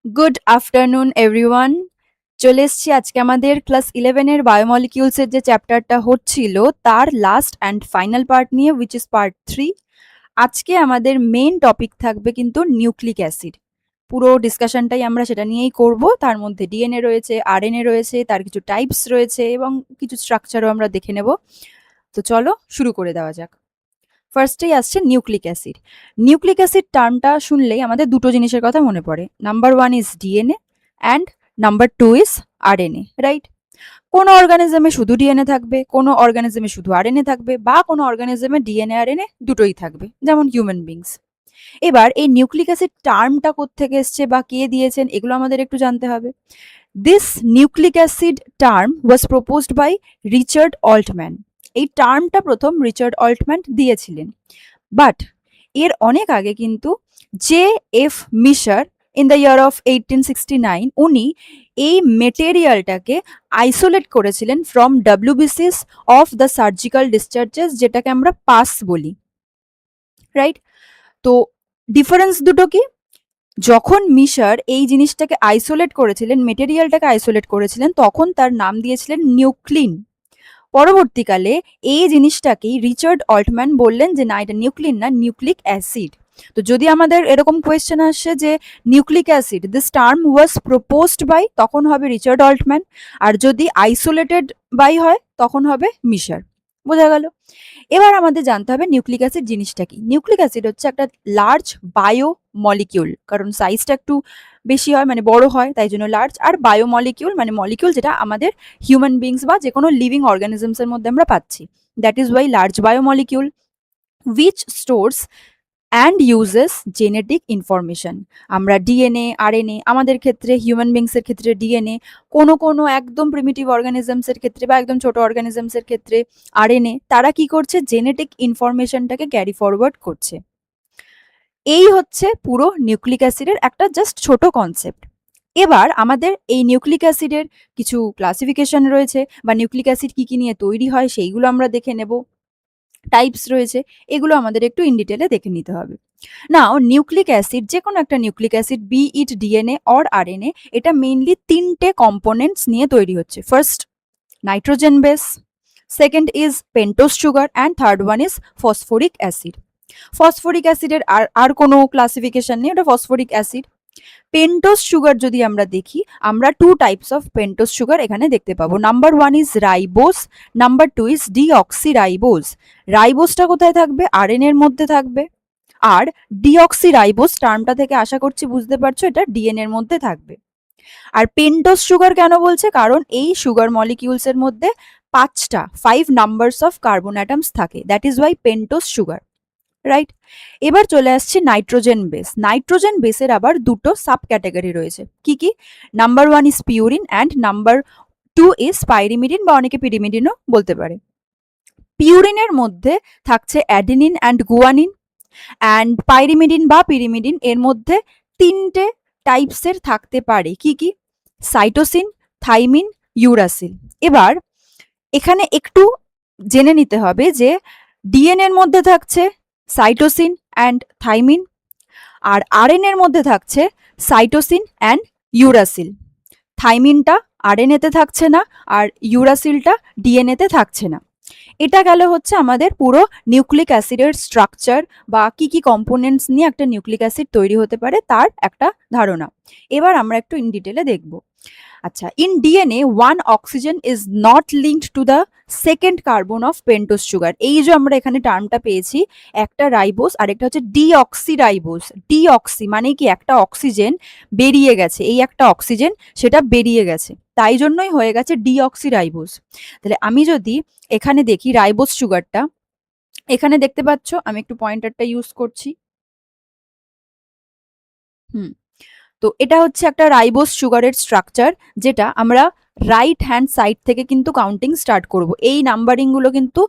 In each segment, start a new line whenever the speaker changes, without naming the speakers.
Good afternoon everyone. চলে এসছি আজকে আমাদের ক্লাস 11 এর বায়োমলিকিউলস এর যে চ্যাপ্টারটা হচ্ছিল তার লাস্ট অ্যান্ড ফাইনাল পার্ট নিয়ে, উইচ ইজ পার্ট 3। আজকে আমাদের মেইন টপিক থাকবে কিন্তু নিউক্লিক অ্যাসিড। পুরো ডিসকাশনটাই আমরা সেটা নিয়েই করব। তার মধ্যে ডিএনএ রয়েছে, আরএনএ রয়েছে, তার কিছু টাইপস রয়েছে এবং কিছু স্ট্রাকচারও আমরা দেখে নেব। তো চলো শুরু করে দেওয়া যাক। ফার্স্টেই আসছে নিউক্লিক অ্যাসিড। নিউক্লিক অ্যাসিড টার্মটা শুনলেই আমাদের দুটো জিনিসের কথা মনে পড়ে। Number one is DNA and number two is RNA, right? কোনো অর্গানিজমে শুধু ডিএনএ থাকবে, কোনো অর্গানিজমে শুধু আরএনএ থাকবে, বা কোনো অর্গানিজমে ডিএনএ আরএনএ দুটোই থাকবে, যেমন হিউম্যান বিংস। এবার এই নিউক্লিক অ্যাসিড টার্মটা কোত্থেকে এসছে বা কে দিয়েছেন এগুলো আমাদের একটু জানতে হবে। This nucleic acid term was proposed by Richard Altman. এই টার্মটা প্রথম রিচার্ড অল্টম্যান দিয়েছিলেন, বাট এর অনেক আগে কিন্তু J F Miescher in the year of 1869 উনি এই মেটেরিয়ালটাকে আইসোলেট করেছিলেন ফ্রম ডাব্লিউবিসিস অফ দ্য সার্জিক্যাল ডিসচার্জেস, যেটাকে আমরা পাস বলি, রাইট? তো ডিফারেন্স দুটো কি? যখন মিশার এই জিনিসটাকে আইসোলেট করেছিলেন, মেটেরিয়ালটাকে আইসোলেট করেছিলেন, তখন তার নাম দিয়েছিলেন নিউক্লিন। পরবর্তীকালে এই জিনিসটাকেই রিচার্ড অল্টম্যান বললেন যে না, এটা নিউক্লিন না, নিউক্লিক অ্যাসিড। তো যদি আমাদের এরকম কোয়েশ্চেন আসে যে nucleic acid this term was proposed by, তখন হবে রিচার্ড অল্টম্যান। আর যদি আইসোলেটেড বাই হয় তখন হবে মিশার। বোঝা গেল? এবার আমাদের জানতে হবে নিউক্লিক অ্যাসিড জিনিসটা কি। নিউক্লিক অ্যাসিড হচ্ছে একটা লার্জ বায়ো মলিকিউল, কারণ সাইজটা একটু বেশি হয়, মানে বড় হয়, তাই জন্য লার্জ। আর বায়ো মলিকিউল মানে মলিকিউল যেটা আমাদের হিউম্যান বিংস বা যে কোনো লিভিং অর্গানিজমস এর মধ্যে আমরা পাচ্ছি। That is Y large bio molecule which stores and uses genetic information. আমরা ডিএনএ আরএনএ, আমাদের ক্ষেত্রে হিউম্যান বিংসের ক্ষেত্রে ডিএনএ, কোনো কোনো একদম প্রিমিটিভ অর্গানিজমসের ক্ষেত্রে বা একদম ছোট অর্গানিজমসের ক্ষেত্রে আরএনএ, তারা কি করছে? জেনেটিক ইনফরমেশনটাকে ক্যারি ফরওয়ার্ড করছে। এই হচ্ছে পুরো নিউক্লিক অ্যাসিডের একটা জাস্ট ছোট কনসেপ্ট। এবার আমাদের এই নিউক্লিক অ্যাসিডের কিছু ক্লাসিফিকেশন রয়েছে, বা নিউক্লিক অ্যাসিড কি কি নিয়ে তৈরি হয় সেইগুলো আমরা দেখে নেব। টাইপস রয়েছে, এগুলো আমাদের একটু ইন ডিটেলে দেখে নিতে হবে। নাও নিউক্লিক অ্যাসিড, যে কোনো একটা nucleic acid, be it DNA or RNA, এটা মেইনলি তিনটে কম্পোনেন্টস নিয়ে তৈরি হচ্ছে। First nitrogen base, second is pentose sugar, and third one is phosphoric acid. Phosphoric অ্যাসিডের আর কোনো ক্লাসিফিকেশন নেই, ওটা ফসফরিক অ্যাসিড। পেন্টোজ সুগার যদি আমরা দেখি, আমরা two types of pentose sugar এখানে দেখতে পাবো। Number one is ribose, number two is deoxyribose. রাইবোজটা কোথায় থাকবে? আরএনএ এর মধ্যে থাকবে। আর ডিঅক্সি রাইবোজ টার্মটা থেকে আশা করছি বুঝতে পারছো, এটা ডিএনএ এর মধ্যে থাকবে। আর পেন্টোজ সুগার কেন বলছে? কারণ এই সুগার মলিকিউলস এর মধ্যে 5 নাম্বারস অফ কার্বন অ্যাটমস থাকে, that is Y pentose sugar, right? এবার চলে আসছে নাইট্রোজেন বেস। নাইট্রোজেন বেসের আবার দুটো সাব ক্যাটাগরি রয়েছে। কি কি? Number one is purine and number two is pyrimidine, বা অনেকে পিরিমিডিনও বলতে পারে। পিউরিনের মধ্যে থাকছে adenine and guanine, and pyrimidine বা পিরিমিডিন এর মধ্যে তিনটে টাইপসের থাকতে পারে। কি কি? Cytosine, thymine, uracil. এবার এখানে একটু জেনে নিতে হবে যে ডিএনএ এর মধ্যে থাকছে সাইটোসিন অ্যান্ড থাইমিন, আর আরএনএ এর মধ্যে থাকছে সাইটোসিন অ্যান্ড ইউরাসিল। থাইমিনটা আরএনএ তে থাকছে না, আর ইউরাসিলটা ডিএনএ তে থাকছে না। এটা গেল হচ্ছে আমাদের পুরো নিউক্লিক অ্যাসিডের স্ট্রাকচার, বা কি কি কম্পোনেন্টস নিয়ে একটা নিউক্লিক অ্যাসিড তৈরি হতে পারে তার একটা ধারণা। এবার আমরা একটু ইন ডিটেলে দেখব। আচ্ছা, in DNA one oxygen is not linked to the second carbon of pentose sugar. এই যে আমরা এখানে টার্মটা পেয়েছি, একটা রাইবোজ আর একটা হচ্ছে ডিঅক্সি রাইবোজ। ডিঅক্সি মানে কি? একটা অক্সিজেন বেরিয়ে গেছে, এই একটা অক্সিজেন সেটা বেরিয়ে গেছে, তাই জন্যই হয়ে গেছে ডিঅক্সি রাইবোজ। তাহলে আমি যদি এখানে দেখি রাইবোজ সুগারটা, এখানে দেখতে পাচ্ছ, আমি একটু পয়েন্টারটা ইউজ করছি। হুম, তো এটা হচ্ছে একটা রাইবোজ সুগারের স্ট্রাকচার, যেটা আমরা রাইট হ্যান্ড সাইড থেকে কিন্তু কাউন্টিং স্টার্ট করব। এই নাম্বারিং গুলো কিন্তু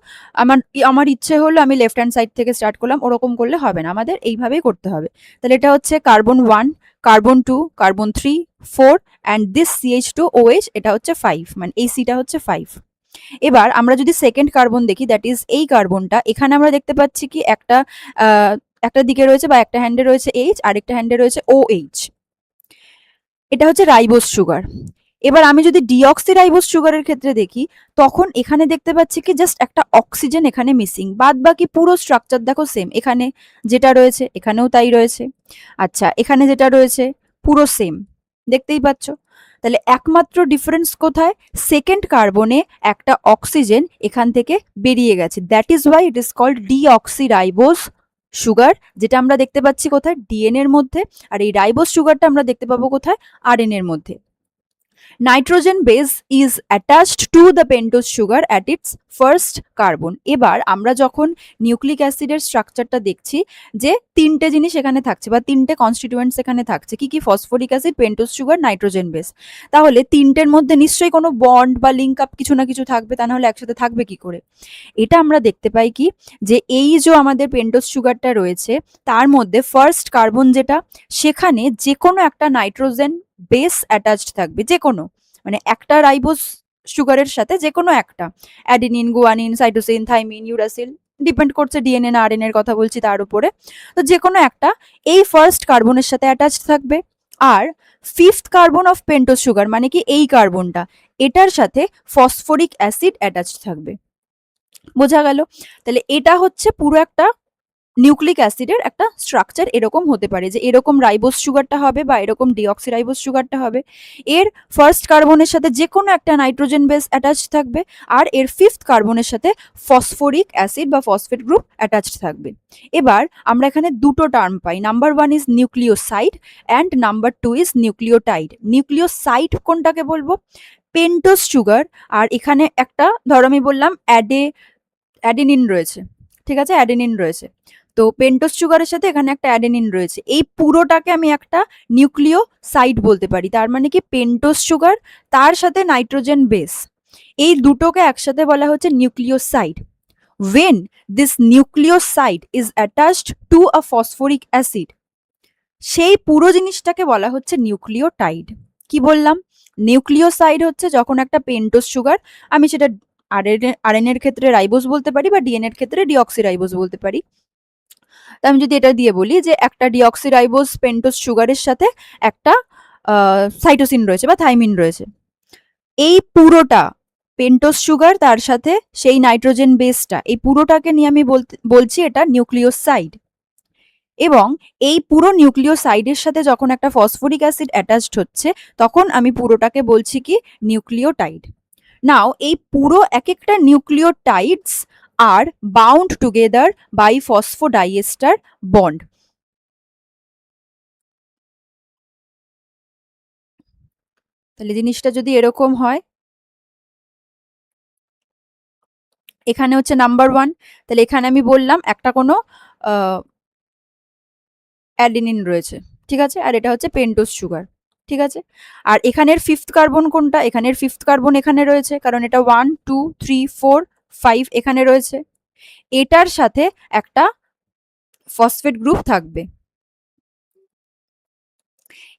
আমার আমার ইচ্ছে হলো আমি লেফট হ্যান্ড সাইড থেকে স্টার্ট করলাম, ওরকম করলে হবে না, আমাদের এইভাবেই করতে হবে। তাহলে এটা হচ্ছে carbon 1, carbon 2, carbon 3, 4, and this CH2OH, এটা হচ্ছে 5, মানে এই সিটা হচ্ছে 5। এবার আমরা যদি সেকেন্ড কার্বন দেখি, দ্যাট ইজ এই কার্বনটা, এখানে আমরা দেখতে পাচ্ছি কি একটা একটা দিকে রয়েছে বা একটা হ্যান্ডে রয়েছে H, আরেকটা হ্যান্ডে রয়েছে OH। এটা হচ্ছে রাইবোজ সুগার। এবার আমি যদি ডিঅক্সি রাইবোজ সুগারের ক্ষেত্রে দেখি, তখন এখানে দেখতে পাচ্ছি কি জাস্ট একটা অক্সিজেন এখানে মিসিং, বাদ বাকি পুরো স্ট্রাকচার দেখো সেম, এখানে যেটা রয়েছে এখানেও তাই রয়েছে। আচ্ছা, এখানে যেটা রয়েছে পুরো সেম, দেখতেই পাচ্ছ। তাহলে একমাত্র ডিফারেন্স কোথায়? সেকেন্ড কার্বনে একটা অক্সিজেন এখান থেকে বেরিয়ে গেছে, that is why it is called deoxyribose sugar, যেটা আমরা দেখতে পাচ্ছি কোথায়? ডিএনএ এর মধ্যে। আর এই রাইবোজ সুগারটা আমরা দেখতে পাবো কোথায়? আরএনএ এর মধ্যে। Nitrogen base is attached to the pentose sugar at its first carbon. এবার আমরা যখন নিউক্লিক অ্যাসিডের স্ট্রাকচারটা দেখছি, যে তিনটে জিনিস এখানে থাকছে বা তিনটে কনস্টিটিউয়েন্টস এখানে থাকছে, কি কি? Phosphoric acid, pentose sugar, nitrogen base. তাহলে তিনটের মধ্যে নিশ্চয়ই কোনো বন্ড বা লিঙ্ক আপ কিছু না কিছু থাকবে, তা নাহলে একসাথে থাকবে কি করে? এটা আমরা দেখতে পাই কি, যে এই যে আমাদের পেন্টোজ সুগারটা রয়েছে তার মধ্যে ফার্স্ট কার্বন যেটা, সেখানে যে কোনো একটা নাইট্রোজেন বেস অ্যাটাচড থাকবে, যে কোনো, মানে একটা রাইবোজ সুগারের সাথে যে কোনো একটা, adenine, guanine, cytosine, thymine, uracil, depend করছে ডিএনএ না আরএনএ এর কথা বলছি তার উপরে। তো যে কোনো একটা এই ফার্স্ট কার্বনের সাথে অ্যাটাচড থাকবে। আর fifth carbon of pentose sugar, মানে কি এই কার্বনটা, এটার সাথে ফসফরিক অ্যাসিড অ্যাটাচড থাকবে। বোঝা গেল? তাহলে এটা হচ্ছে পুরো একটা নিউক্লিক অ্যাসিডের একটা স্ট্রাকচার এরকম হতে পারে, যে এরকম রাইবোজ সুগারটা হবে বা এরকম ডিঅক্সি রাইবোজ সুগারটা হবে। এর ফার্স্ট কার্বনের সাথে যে কোনো একটা নাইট্রোজেন বেস অ্যাটাচ থাকবে, আর এর ফিফথ কার্বনের সাথে ফসফরিক অ্যাসিড বা ফসফেট গ্রুপ অ্যাটাচড থাকবে। এবার আমরা এখানে দুটো টার্ম পাই, number one is nucleoside and number two is nucleotide. Nucleoside কোনটাকে বলবো? পেন্টোজ সুগার, আর এখানে একটা, ধরো আমি বললাম অ্যাডেনিন রয়েছে, ঠিক আছে, অ্যাডেনিন রয়েছে, তো পেন্টোজ সুগারের সাথে এখানে একটা অ্যাডেনিন রয়েছে, এই পুরোটাকে আমি একটা নিউক্লিওসাইড বলতে পারি। তার মানে কি পেন্টোজ সুগার তার সাথে নাইট্রোজেন বেস, এই দুটোকে একসাথে বলা হচ্ছে nucleoside. when this nucleoside is attached to a phosphoric acid, সেই পুরো জিনিসটাকে বলা হচ্ছে নিউক্লিওটাইড। কি বললাম? নিউক্লিওসাইড হচ্ছে যখন একটা পেন্টোজ সুগার, আমি সেটা আরএনএ এর ক্ষেত্রে রাইবোজ বলতে পারি বা ডিএনএ এর ক্ষেত্রে ডিঅক্সি রাইবোজ বলতে পারি। তা আমি যদি এটা দিয়ে বলি যে একটা ডিঅক্সি রাইবোজ পেন্টোজ সুগারের সাথে একটা সাইটোসিন রয়েছে বা থাইমিন রয়েছে, এই পুরোটা পেন্টোজ সুগার তার সাথে সেই নাইট্রোজেন বেসটা, এই পুরোটাকে নিয়ে আমি বলছি এটা নিউক্লিওসাইড। এবং এই পুরো নিউক্লিওসাইডের সাথে যখন একটা ফসফরিক অ্যাসিড অ্যাটাচড হচ্ছে, তখন আমি পুরোটাকে বলছি কি? নিউক্লিওটাইড। নাও এই পুরো এক একটা nucleotides are bound together by phosphodiester bond. তাহলে জিনিসটা যদি এরকম হয়, এখানে হচ্ছে নাম্বার ওয়ান, তাহলে এখানে আমি বললাম একটা কোনো অ্যাডিনিন রয়েছে, ঠিক আছে, আর এটা হচ্ছে পেন্টোজ সুগার, ঠিক আছে। আর এখানের ফিফথ কার্বন কোনটা? এখানের ফিফথ কার্বন এখানে রয়েছে, কারণ এটা 1 2 3 4 5 এখানে রয়েছে, এটার সাথে একটা ফসফেট গ্রুপ থাকবে।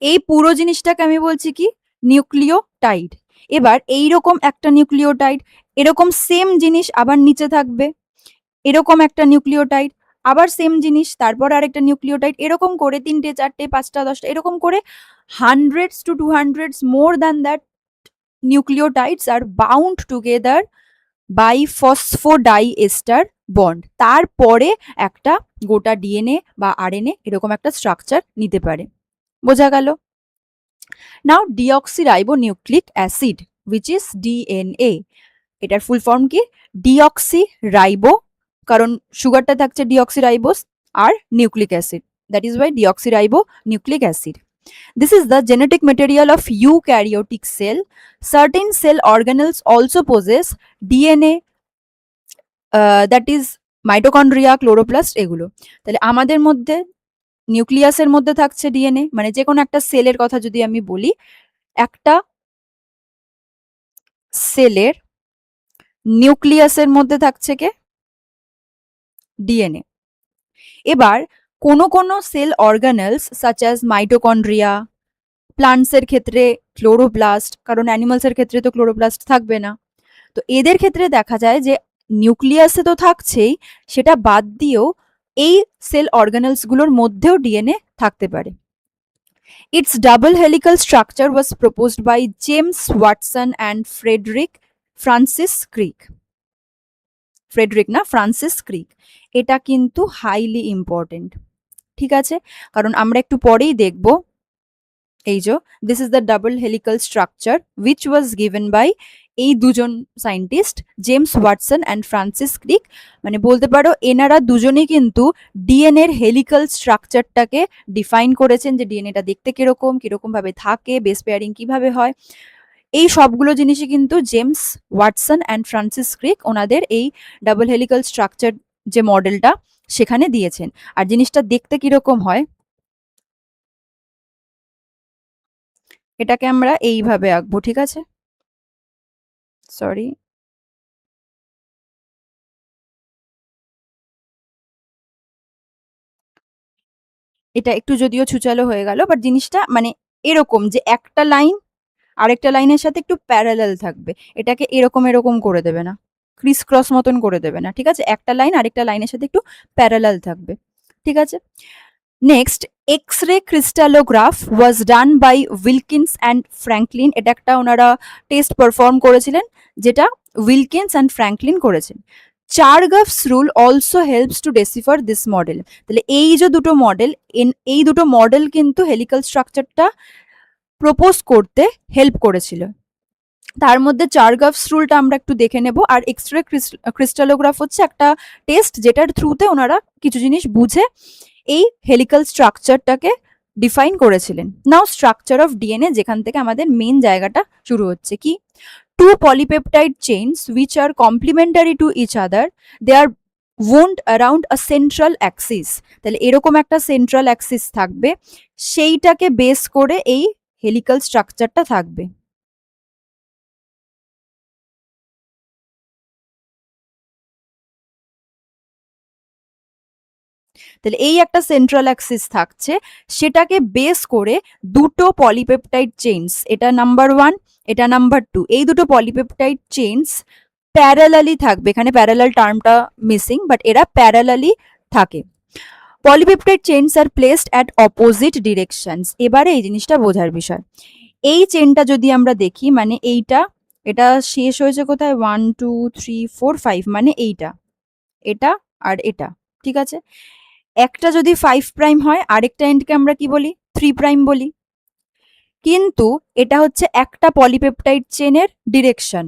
এই পুরো জিনিসটাকে আমি বলছি কি? নিউক্লিওটাইড। এবার এইরকম একটা নিউক্লিওটাইড, এরকম সেম জিনিস আবার নিচে থাকবে, এরকম একটা নিউক্লিওটাইড, আবার সেম জিনিস, তারপর আরেকটা নিউক্লিওটাইড, এরকম করে 3টে 4টে 5টা 10টা, এরকম করে hundreds to 200s more than that nucleotides are bound together by phosphodiester bond। তারপরে একটা গোটা ডিএনএ বা আরএনএ এরকম একটা স্ট্রাকচার নিতে পারে। বোঝা গেল? Now deoxyribonucleic acid which is DNA, এটার ফুল ফর্ম কি? ডিঅক্সি রাইবো, কারণ সুগারটা থাকছে ডিঅক্সিরাইবোস, আর nucleic acid, that is why deoxyribonucleic acid. This is the genetic material of eukaryotic cell. Certain cell organelles also possess DNA, that is mitochondria, chloroplast, এগুলো। তাহলে আমাদের মধ্যে নিউক্লিয়াসের মধ্যে থাকছে ডিএনএ, মানে যে কোনো একটা সেলের কথা যদি আমি বলি, একটা সেলের নিউক্লিয়াসের মধ্যে থাকছে কে? ডিএনএ। এবার কোনো কোনো cell organelles such as mitochondria, প্লান্টসের ক্ষেত্রে ক্লোরোপ্লাস্ট, কারণ অ্যানিমালসের ক্ষেত্রে তো ক্লোরোপ্লাস্ট থাকবে না, তো এদের ক্ষেত্রে দেখা যায় যে নিউক্লিয়াসে তো থাকছেই, সেটা বাদ দিয়েও এই সেল অর্গানেলস গুলোর মধ্যেও ডিএনএ থাকতে পারে। Its double helical structure was proposed by James Watson and Francis ক্রিক। এটা কিন্তু হাইলি ইম্পর্টেন্ট, ঠিক আছে, কারণ আমরা একটু পরেই দেখব। এই যে this is the double helical structure which was given by এই দুজন scientist James Watson and Francis Crick. মানে বলতে পারো এনারা দুজনেই কিন্তু ডিএনএ এর হেলিক্যাল স্ট্রাকচারটাকে ডিফাইন করেছেন, যে ডিএনএটা দেখতে কিরকম কিরকম ভাবে থাকে, বেস পেয়ারিং কিভাবে হয়, এই সবগুলো জিনিসই কিন্তু জেমস ওয়াটসন অ্যান্ড ফ্রান্সিস ক্রিক ওনাদের এই ডাবল হেলিক্যাল স্ট্রাকচার যে মডেলটা সেখানে দিয়েছেন। আর জিনিসটা দেখতে কিরকম হয় এটাকে আমরা এইভাবে আঁকবো, ঠিক আছে, সরি, এটা একটু যদিও ছুচালো হয়ে গেল, বাট জিনিসটা মানে এরকম যে একটা লাইন আরেকটা লাইনের সাথে একটু প্যারালাল থাকবে, এটাকে এরকম এরকম করে দেবে না, ক্রিস ক্রস মতন করে দেবে না, ঠিক আছে, একটা লাইন আরেকটা লাইনের সাথে একটু প্যারালাল থাকবে, ঠিক আছে। Next, X ray crystallograph was done by Wilkins and Franklin. এটা একটা ওনারা টেস্ট পারফর্ম করেছিলেন, যেটা উইলকিন্স অ্যান্ড ফ্র্যাঙ্কলিন করেছেন। Chargaff's rule also helps to decipher this model. তাহলে এই যে দুটো মডেল, এই দুটো মডেল কিন্তু হেলিক্যাল স্ট্রাকচারটা প্রপোজ করতে হেল্প করেছিল। তার মধ্যে চারগাফস রুলটা আমরা একটু দেখে নেব। আর এক্স-রে ক্রিস্টালোগ্রাফ হচ্ছে একটা টেস্ট যেটার থ্রুতে ওনারা কিছু জিনিস বুঝে এই হেলিক্যাল স্ট্রাকচারটাকে ডিফাইন করেছিলেন। নাও স্ট্রাকচার অফ ডিএনএ, যেখান থেকে আমাদের মেন জায়গাটা শুরু হচ্ছে কি, two polypeptide chains which are complementary to each other, they are wound around a central axis। তাহলে এরকম একটা সেন্ট্রাল অ্যাক্সিস থাকবে, সেইটাকে বেস করে এই হেলিক্যাল স্ট্রাকচারটা থাকবে। তাহলে এই একটা সেন্ট্রাল অ্যাক্সিস থাকছে, সেটাকে বেস করে দুটো পলিপেপটাইড চেইনস, এটা নাম্বার 1, এটা নাম্বার 2, এই দুটো পলিপেপটাইড চেইনস প্যারালালি থাকবে। এখানে প্যারালাল টার্মটা মিসিং, বাট এরা প্যারালালি থাকে। Polypeptide chains R placed at opposite directions. এবারে এই জিনিসটা বোঝার বিষয়, এই চেনটা যদি আমরা দেখি, মানে এইটা, এটা শেষ হয়েছে কোথায়, 1 2 3 4 5, মানে এইটা, এটা আর এটা, ঠিক আছে। একটা যদি 5 প্রাইম হয়, আরেকটা এন্ডকে আমরা কি বলি, 3 প্রাইম বলি। কিন্তু এটা হচ্ছে একটা পলিপেপটাইড চেনের ডিরেকশন।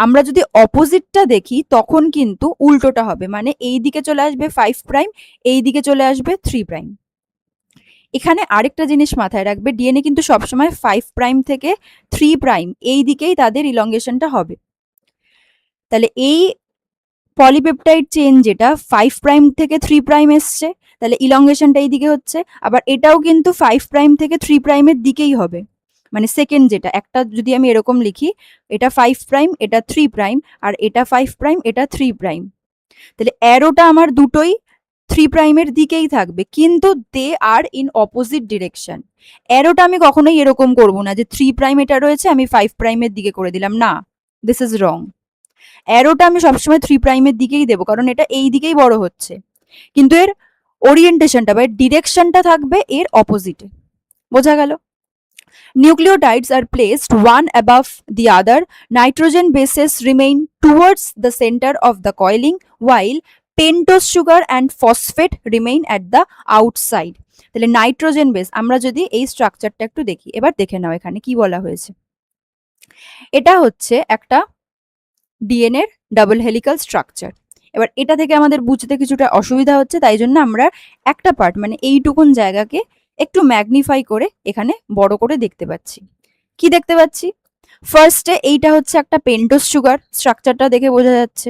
আমরা যদি অপোজিটটা দেখি তখন কিন্তু উল্টোটা হবে, মানে এই দিকে চলে আসবে 5 প্রাইম, এই দিকে চলে আসবে 3 প্রাইম। এখানে আরেকটা জিনিস মাথায় রাখবে, ডিএনএ কিন্তু সবসময় 5 প্রাইম থেকে 3 প্রাইম এই দিকেই তাদের ইলংগেশনটা হবে। তাহলে এই পলিপেপটাইড চেন যেটা 5 প্রাইম থেকে 3 প্রাইম এসছে, তাহলে ইলংগেশনটা এই দিকে হচ্ছে। আবার এটাও কিন্তু 5 প্রাইম থেকে 3 প্রাইমের দিকেই হবে, মানে সেকেন্ড যেটা, একটা যদি আমি এরকম লিখি, এটা 5 প্রাইম, এটা 3 প্রাইম, আর এটা 5 প্রাইম, এটা 3 প্রাইম, তাহলে অ্যারোটা আমার দুটোই 3 প্রাইমের দিকেই থাকবে, কিন্তু দে আর ইন অপোজিট ডিরেকশন। অ্যারোটা আমি কখনোই এরকম করব না যে 3 প্রাইম এটা রয়েছে আমি 5 প্রাইমের দিকে করে দিলাম, না, দিস ইজ রং। অ্যারোটা আমি সবসময় 3 প্রাইমের দিকেই দেবো, কারণ এটা এই দিকেই বড় হচ্ছে, কিন্তু এর ওরিয়েন্টেশনটা বা ডিরেকশনটা থাকবে এর অপোজিটে। বোঝা গেল? Nucleotides are placed one above the other. Nitrogen bases remain towards the center of the coiling, while pentose sugar and phosphate remain at the outside. তাহলে নাইট্রোজেন বেস, আমরা যদি এই স্ট্রাকচারটা একটু দেখি, এবার দেখে নাও এখানে কি বলা হয়েছে। এটা হচ্ছে একটা ডিএনএ এর ডাবল হেলিক্যাল স্ট্রাকচার। এবার এটা থেকে আমাদের বুঝতে কিছুটা অসুবিধা হচ্ছে, তাই জন্য আমরা একটা পার্ট, মানে এইটুকুন জায়গাকে একটু ম্যাগনিফাই করে এখানে বড় করে দেখতে পাচ্ছি। কি দেখতে পাচ্ছি? ফার্স্টে এইটা হচ্ছে একটা পেন্টোজ সুগার, স্ট্রাকচারটা দেখে বোঝা যাচ্ছে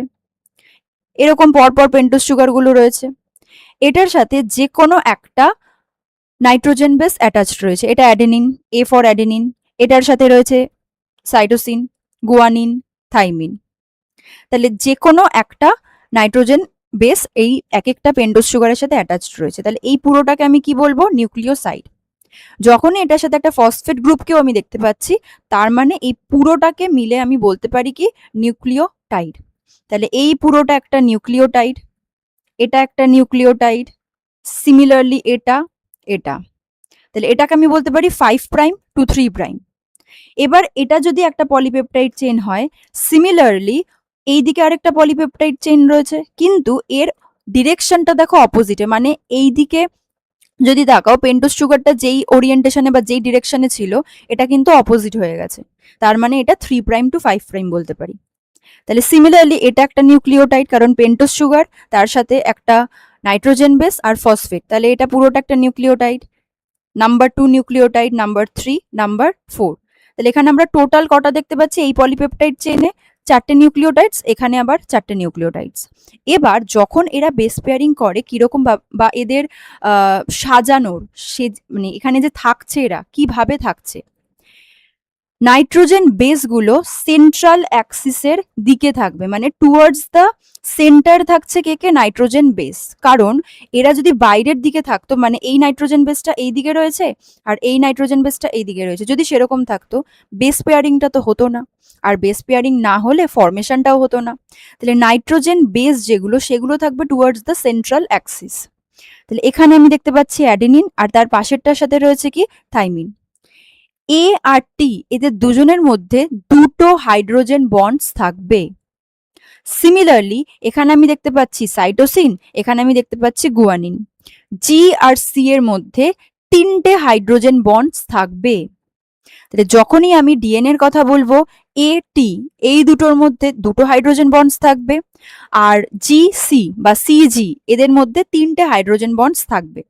এরকম পরপর পেন্টোজ সুগার গুলো রয়েছে। এটার সাথে যে কোনো একটা নাইট্রোজেন বেস অ্যাটাচড রয়েছে, এটা অ্যাডেনিন, এ ফর অ্যাডেনিন, এটার সাথে রয়েছে সাইটোসিন, গুয়ানিন, থাইমিন। তাহলে যে কোনো একটা নাইট্রোজেন বেস এই এক একটা পেন্টোজ সুগারের সাথে অ্যাটাচড রয়েছে, তাহলে এই পুরোটাকে আমি কি বলবো, নিউক্লিওসাইড। যখনই এটার সাথে একটা ফসফেট গ্রুপকেও আমি দেখতে পাচ্ছি, তার মানে এই পুরোটাকে মিলে আমি বলতে পারি কি, নিউক্লিওটাইড। তাহলে এই পুরোটা একটা নিউক্লিওটাইড, এটা একটা নিউক্লিওটাইড, সিমিলারলি এটা, এটা। তাহলে এটাকে আমি বলতে পারি 5 প্রাইম টু 3 প্রাইম। এবার এটা যদি একটা পলিপেপটাইড চেইন হয়, সিমিলারলি এইদিকে আরেকটা পলিপেপটাইড চেইন রয়েছে, কিন্তু এর ডিরেকশনটা দেখো অপোজিটে, মানে এইদিকে যদি তাকাও পেন্টোজ সুগারটা যেই ওরিয়েন্টেশনে বা যেই ডিরেকশনে ছিল এটা কিন্তু অপোজিট হয়ে গেছে, তার মানে এটা 3 প্রাইম টু 5 প্রাইম বলতে পারি। তাহলে সিমিলারলি এটা একটা নিউক্লিওটাইড, কারণ পেন্টোজ সুগার তার সাথে একটা নাইট্রোজেন বেস আর ফসফেট, তাহলে এটা পুরোটা একটা nucleotide. Number 2 nucleotide, number 3, number 4। তাহলে এখানে আমরা টোটাল কটা দেখতে পাচ্ছি এই পলিপেপটাইড চেইনে? 4টে নিউক্লিওটাইডস, এখানে আবার 4টে নিউক্লিওটাইডস। এবার যখন এরা বেস পেয়ারিং করে কিরকম বা এদের সাজানোর সে মানে এখানে যে থাকছে এরা কিভাবে থাকছে, নাইট্রোজেন বেসগুলো সেন্ট্রাল অ্যাক্সিসের দিকে থাকবে, মানে টুয়ার্ডস দ্য সেন্টার থাকছে কে কে? Nitrogen base. কারণ এরা যদি বাইরের দিকে থাকতো, মানে এই নাইট্রোজেন বেসটা এই দিকে রয়েছে আর এই নাইট্রোজেন বেসটা এই দিকে রয়েছে, যদি সেরকম থাকতো বেস পেয়ারিংটা তো হতো না, আর বেস পেয়ারিং না হলে ফরমেশনটাও হতো না। তাহলে নাইট্রোজেন বেস যেগুলো সেগুলো থাকবে টুয়ার্ডস দ্য সেন্ট্রাল অ্যাক্সিস। তাহলে এখানে আমি দেখতে পাচ্ছি অ্যাডেনিন, আর তার পাশেরটার সাথে রয়েছে কি? থাইমিন। এ আর টি এদের দুজনের মধ্যে দুটো হাইড্রোজেন বন্ডস থাকবে। সিমিলারলি এখানে আমি দেখতে পাচ্ছি সাইটোসিন, এখানে আমি দেখতে পাচ্ছি গুয়ানিন। জি আর সি এর মধ্যে 3টে হাইড্রোজেন বন্ডস থাকবে। তাহলে যখনই আমি ডিএনএ এর কথা বলবো, এ টি এই দুটোর মধ্যে দুটো হাইড্রোজেন বন্ডস থাকবে, আর জি সি বা সিজি এদের মধ্যে 3টে হাইড্রোজেন বন্ডস থাকবে।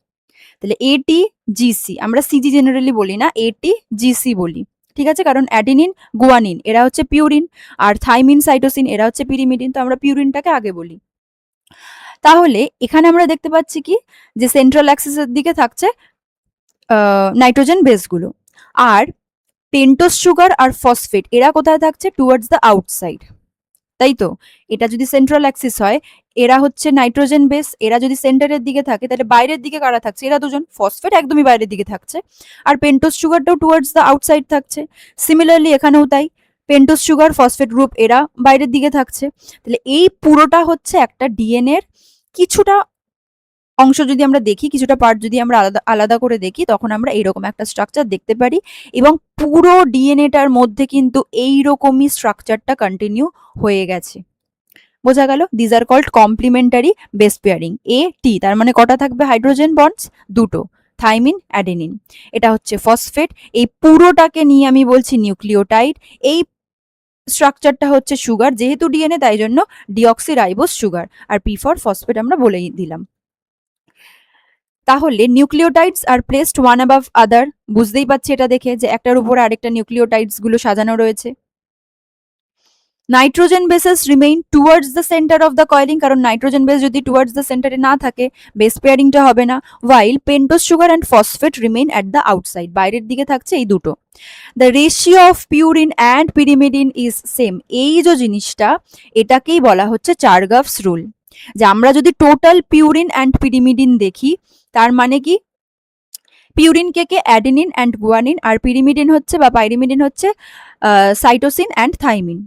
তাহলে এটি জিসি, আমরা সিজি জেনারেলি বলি না, এটি জিসি বলি, ঠিক আছে? কারণ অ্যাডিনিন গুয়ানিন এরা হচ্ছে পিউরিন, আর থাইমিন সাইটোসিন এরা হচ্ছে পিরিমিডিন, তো আমরা পিউরিনটাকে আগে বলি। তাহলে এখানে আমরা দেখতে পাচ্ছি কি, যে সেন্ট্রাল অ্যাক্সিসের দিকে থাকছে নাইট্রোজেন বেসগুলো, আর পেন্টোজ সুগার আর ফসফেট এরা কোথায় থাকছে? টুয়ার্ডস দ্য আউটসাইড, তাই তো? এটা যদি সেন্ট্রাল অ্যাক্সিস হয়, এরা হচ্ছে নাইট্রোজেন বেস, এরা যদি সেন্টারের দিকে থাকে তাহলে বাইরের দিকে কারা থাকছে? এরা দুজন। ফসফেট একদমই বাইরের দিকে থাকছে, আর পেন্টোজ সুগারটাও টুয়ার্ডস দ্য আউটসাইড থাকছে। সিমিলারলি এখানেও তাই, পেন্টোজ সুগার ফসফেট গ্রুপ এরা বাইরের দিকে থাকছে। তাহলে এই পুরোটা হচ্ছে একটা ডিএনএ এর কিছুটা অংশ যদি আমরা দেখি, কিছুটা পার্ট যদি আমরা আলাদা আলাদা করে দেখি, তখন আমরা এইরকম একটা স্ট্রাকচার দেখতে পারি, এবং পুরো ডিএনএটার মধ্যে কিন্তু এইরকমই স্ট্রাকচারটা কন্টিনিউ হয়ে গেছে। বোঝা গেল? These are called complementary base pairing. A T তার মানে কটা থাকবে হাইড্রোজেন বন্ডস? দুটো, থাইমিন অ্যাডেনিন। এটা হচ্ছে ফসফেট, এই পুরোটাকে নিয়ে আমি বলছি নিউক্লিওটাইড। এই স্ট্রাকচারটা হচ্ছে সুগার, যেহেতু ডিএনএ তাই জন্য ডিঅক্সিরাইবোজ সুগার, আর পি ফর ফসফেট আমরা বলেই দিলাম। তাহলে nucleotides are placed one above other, বুঝতেই পারছি এটা দেখে যে একটার উপরে আরেকটা নিউক্লিওটাইডস গুলো সাজানো রয়েছে। Nitrogen bases remain towards the centre of the coiling, কারণ নাইট্রোজেন বেস যদি টুয়ার্ডস দ্য সেন্টারে না থাকে বেস পেয়ারিংটা হবে না। While pentose sugar and phosphate remain at the outside, বাইরের দিকে থাকছে এই দুটো। The ratio of purine and pyrimidine is same, এই যে জিনিসটা এটাকেই বলা হচ্ছে চারগাফস রুল, যে আমরা যদি টোটাল পিউরিন অ্যান্ড পিরিমিডিন দেখি, তার মানে কি পিউরিন কে কে? অ্যাডেনিন অ্যান্ড গুয়ানিন, আর পিরিমিডিন হচ্ছে বা পাইরিমিডিন হচ্ছে সাইটোসিন অ্যান্ড থাইমিন।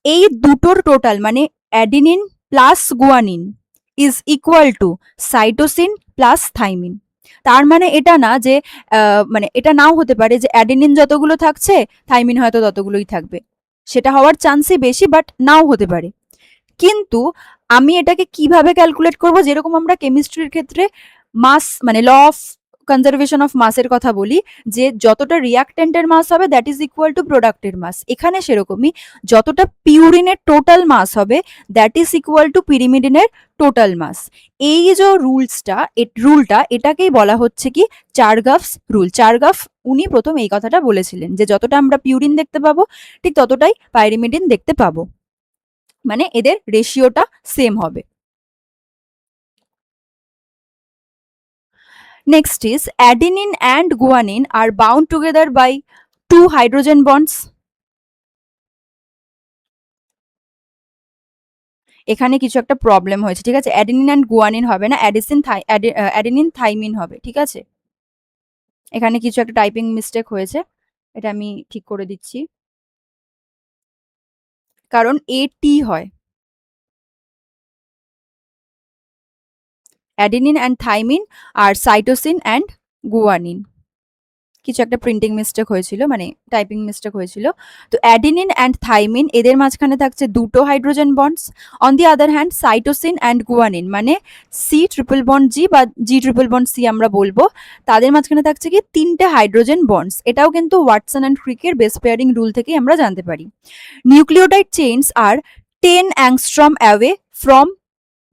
এই দুটোর টোটাল মানে adenine plus guanine is equal to cytosine plus thymine. তার মানে এটা না যে মানে এটা নাও হতে পারে যে অ্যাডিনিন যতগুলো থাকছে থাইমিন হয়তো ততগুলোই থাকবে, সেটা হওয়ার চান্সই বেশি, বাট নাও হতে পারে। কিন্তু আমি এটাকে কিভাবে ক্যালকুলেট করব? যেরকম আমরা কেমিস্ট্রির ক্ষেত্রে মাস মানে ল অফ কনজারভেশন অফ মাসের কথা বলি, যে যতটা রিয়াক্টেন্টের মাস হবে দ্যাট ইজ ইকুয়াল টু প্রোডাক্টের মাস, এখানে সেরকমই যতটা পিউরিনের টোটাল মাস হবে দ্যাট ইজ ইকুয়াল টু পিরিমিডিনের টোটাল মাস। এই যে রুলটা এটাকেই বলা হচ্ছে কি চারগাফস রুল। চারগাফ উনি প্রথম এই কথাটা বলেছিলেন যে যতটা আমরা পিউরিন দেখতে পাবো ঠিক ততটাই পাইরিমিডিন দেখতে পাবো, মানে এদের রেশিওটা সেম হবে। Next is adenine and guanine are bound together by two hydrogen bonds. এখানে কিছু একটা প্রবলেম হয়েছে, ঠিক আছে? অ্যাডেনিন অ্যান্ড গুয়ানিন হবে না, অ্যাডেনিন থাইমিন হবে, ঠিক আছে? এখানে কিছু একটা টাইপিং মিস্টেক হয়েছে, এটা আমি ঠিক করে দিচ্ছি, কারণ এটি হয় অ্যাডেনিন অ্যান্ড থাইমিন আর সাইটোসিন অ্যান্ড গুয়ানিন। কিছু একটা প্রিন্টিং মিস্টেক হয়েছিল, মানে টাইপিং মিস্টেক হয়েছিল। তো অ্যাডিনিন অ্যান্ড থাইমিন এদের মাঝখানে থাকছে দুটো hydrogen bonds. On the other hand cytosine and guanine মানে সি ট্রিপল বন্ড জি বা জি ট্রিপল বন্ড সি আমরা বলবো, তাদের মাঝখানে থাকছে কি তিনটে হাইড্রোজেন বন্ডস। এটাও কিন্তু ওয়াটসন অ্যান্ড ক্রিকের বেস পেয়ারিং রুল থেকেই আমরা জানতে পারি। Nucleotide chains are 10 angstrom away from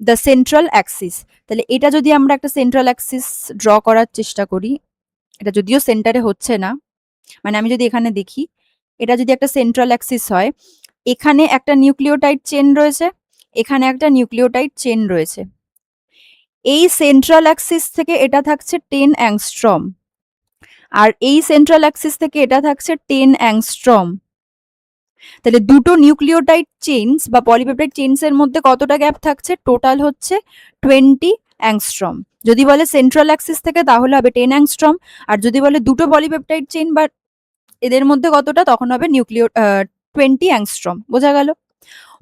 the central axis. তাহলে এটা যদি আমরা একটা সেন্ট্রাল অ্যাক্সিস ড্র করার চেষ্টা করি, এটা যদিও সেন্টারে হচ্ছে না, মানে আমি যদি এখানে দেখি, এটা যদি একটা সেন্ট্রাল অ্যাক্সিস হয়, এখানে একটা নিউক্লিওটাইড চেন রয়েছে, এখানে একটা নিউক্লিওটাইড চেন রয়েছে। এই সেন্ট্রাল অ্যাক্সিস থেকে এটা থাকছে 10 অ্যাংস্ট্রম, আর এই সেন্ট্রাল অ্যাক্সিস থেকে এটা থাকছে 10 অ্যাংস্ট্রম। তাহলে দুটো নিউক্লিওটাইড চেইনস বা পলিপেপটাইড চেইনস এর মধ্যে কতটা গ্যাপ থাকছে? টোটাল হচ্ছে 20 অ্যাংস্ট্রম। যদি বলে সেন্ট্রাল অ্যাক্সিস থেকে তাহলে হবে 10 অ্যাংস্ট্রম, আর যদি বলে দুটো পলিপেপটাইড চেইন বা এদের মধ্যে কতটা, তখন হবে 20 অ্যাংস্ট্রম। বোঝা গেল?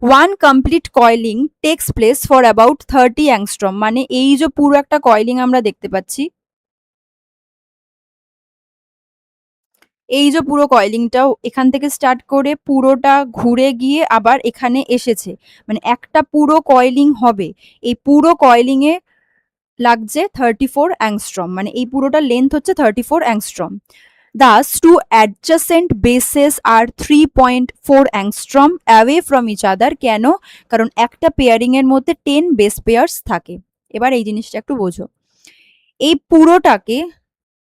One complete coiling takes place for about 30 angstrom, মানে এই যে পুরো একটা কয়েলিং আমরা দেখতে পাচ্ছি, এই যে পুরো কয়েলিংটাও এখান থেকে স্টার্ট করে পুরোটা ঘুরে গিয়ে আবার এখানে এসেছে, মানে একটা পুরো কয়েলিং হবে। এই পুরো কয়েলিং এ লাগছে 34 অ্যাংস্ট্রম, মানে এই পুরোটা লেন্থ হচ্ছে 34 angstrom. Thus, two adjacent bases are 3.4 angstrom away from each other. কেন? কারণ একটা পেয়ারিং এর মধ্যে 10 বেস পেয়ার্স থাকে। এবার এই জিনিসটা একটু বোঝো। এই পুরোটাকে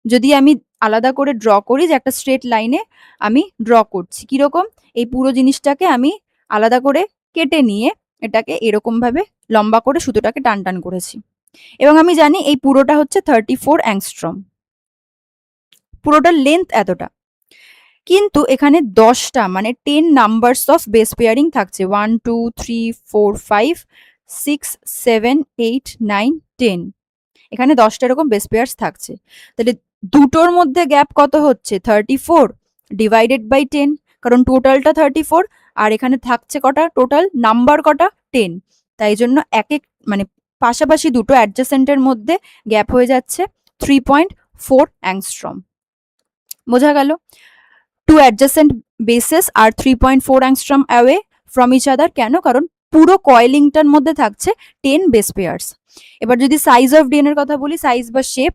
যদি আমি আলাদা করে ড্র করি, যে একটা স্ট্রেট লাইনে আমি ড্র করছি, কিরকম? এই পুরো জিনিসটাকে আমি আলাদা করে কেটে নিয়ে এটাকে এরকম ভাবে লম্বা করে সুতোটাকে টান টান করেছি, এবং আমি জানি এই পুরোটা হচ্ছে 34 অ্যাংস্ট্রম, পুরোটার লেন্থ এতটা। কিন্তু এখানে 10টা মানে 10 নাম্বারস অফ বেস পেয়ারিং থাকছে, 1 2 3 4 5 6 7 8 9 10, এখানে 10টা এরকম বেস পেয়ার্স থাকছে। তাহলে দুটোর মধ্যে গ্যাপ কত হচ্ছে? 34 ডিভাইডেড বাই 10, কারণ টোটালটা 34 আর এখানে থাকছে কটা টোটাল নাম্বার, কটা? 10। তাই জন্য এক এক মানে পাশাপাশি দুটো অ্যাডজাসেন্টের মধ্যে গ্যাপ হয়ে যাচ্ছে 3.4 অ্যাংস্ট্রম। বোঝা গেল? Two adjacent bases are 3.4 angstrom away from each other. কেন? কারণ পুরো কয়েলিংটার মধ্যে থাকছে 10 বেস পেয়ার্স। এবার যদি সাইজ অফ ডিএনএ এর কথা বলি, সাইজ বা শেপ,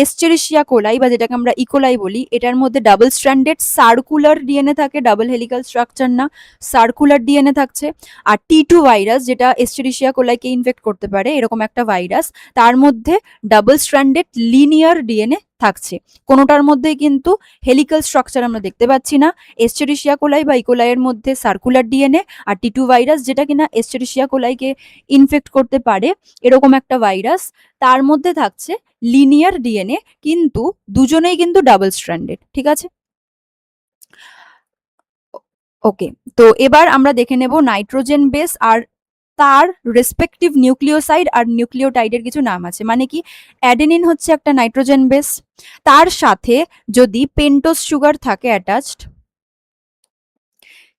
এস্চেরিশিয়া কোলাই বা যেটাকে আমরা ইকোলাই বলি, এটার মধ্যে ডাবল স্ট্র্যান্ডেড সার্কুলার ডিএনএ থাকে, ডাবল হেলিক্যাল স্ট্রাকচার না, সার্কুলার ডিএনএ থাকছে। আর T2 ভাইরাস, যেটা এস্চেরিশিয়া কোলাইকে ইনফেক্ট করতে পারে, এরকম একটা ভাইরাস, তার মধ্যে ডাবল স্ট্র্যান্ডেড লিনিয়ার ডিএনএ থাকছে। কোনোটার মধ্যেই কিন্তু হেলিক্যাল স্ট্রাকচার আমরা দেখতে পাচ্ছি না। এস্চেরিশিয়া কোলাই বা ইকোলাইয়ের মধ্যে সার্কুলার ডিএনএ, আর T2 ভাইরাস যেটা কিনা এস্চেরিশিয়া কোলাইকে ইনফেক্ট করতে পারে এরকম একটা ভাইরাস, তার মধ্যে থাকছে লিনিয়ার ডিএনএ, কিন্তু দুজনেই কিন্তু ডাবল স্ট্র্যান্ডেড। ঠিক আছে? ওকে, তো এবার আমরা দেখে নেব নাইট্রোজেন বেস আর তার রেসপেক্টিভ নিউক্লিওসাইড আর নিউক্লিওটাইডের কিছু নাম আছে। মানে কি, অ্যাডেনিন হচ্ছে একটা নাইট্রোজেন বেস, তার সাথে যদি পেন্টোজ সুগার থাকে অ্যাটাচড,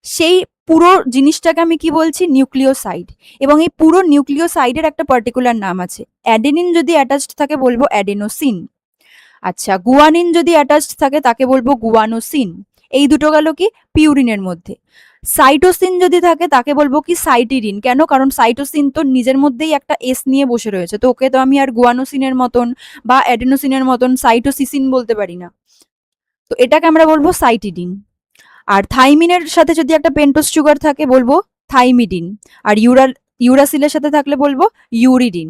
সেই পুরো জিনিসটাকে আমি কি বলছি? নিউক্লিওসাইড। এবং এই পুরো নিউক্লিওসাইডের একটা পার্টিকুলার নাম আছে। অ্যাডেনিন যদি অ্যাটাচড থাকে বলবো অ্যাডেনোসিন। আচ্ছা, গুয়ানিন যদি অ্যাটাচড থাকে তাকে বলবো গুয়ানোসিন। এই দুটো গেল কি পিউরিনের মধ্যে। সাইটোসিন যদি থাকে তাকে বলবো কি সাইটিডিন। কেন? কারণ সাইটোসিন তো নিজের মধ্যেই একটা এস নিয়ে বসে রয়েছে, তো ওকে তো আমি আর গুয়ানোসিনের মতন বা অ্যাডেনোসিনের মতন সাইটোসিসিন বলতে পারি না, তো এটাকে আমরা বলবো সাইটিডিন। আর থাইমিনের সাথে যদি একটা পেন্টোজ সুগার থাকে বলবো থাইমিডিন, আর ইউরাসিলের সাথে থাকলে বলবো ইউরিডিন।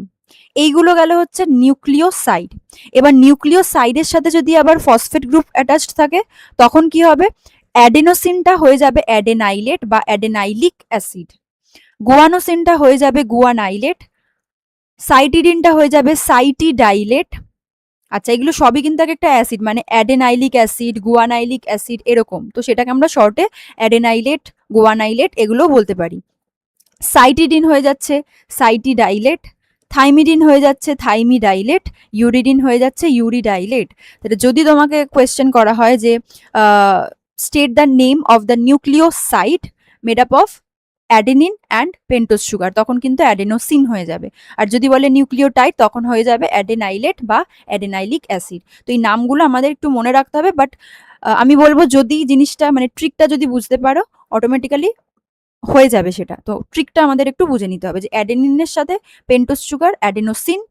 এইগুলো গেল হচ্ছে নিউক্লিওসাইড। এবার নিউক্লিওসাইডের সাথে যদি আবার ফসফেট গ্রুপ অ্যাটাচড থাকে তখন কি হবে? অ্যাডেনোসিনটা হয়ে যাবে অ্যাডেনাইলেট বা অ্যাডেনাইলিক অ্যাসিড, গুয়ানোসিনটা হয়ে যাবে গুয়ানাইলেট, সাইটিডিনটা হয়ে যাবে সাইটিডাইলেট। আচ্ছা, এগুলো সবই কিন্তু একটা অ্যাসিড, মানে অ্যাডেনাইলিক অ্যাসিড, গুয়ানাইলিক অ্যাসিড এরকম, তো সেটাকে আমরা শর্টে অ্যাডেনাইলেট, গুয়ানাইলেট এগুলোও বলতে পারি। সাইটিডিন হয়ে যাচ্ছে সাইটিডাইলেট, থাইমিডিন হয়ে যাচ্ছে থাইমিডাইলেট, ইউরিডিন হয়ে যাচ্ছে ইউরিডাইলেট। তাহলে যদি তোমাকে কোয়েশ্চেন করা হয় যে state the name of the nucleoside made up of adenine and pentose sugar, তখন কিন্তু অ্যাডেনোসিন হয়ে যাবে। আর যদি বলে নিউক্লিওটাইড তখন হয়ে যাবে অ্যাডেনাইলেট বা অ্যাডেনাইলিক অ্যাসিড। তো এই নামগুলো আমাদের একটু মনে রাখতে হবে, বাট আমি বলবো যদি জিনিসটা মানে ট্রিকটা যদি বুঝতে পারো অটোমেটিক্যালি হয়ে যাবে সেটা। তো ট্রিকটা আমাদের একটু বুঝে নিতে হবে যে অ্যাডেনিনের সাথে পেন্টোজ সুগার অ্যাডেনোসিন।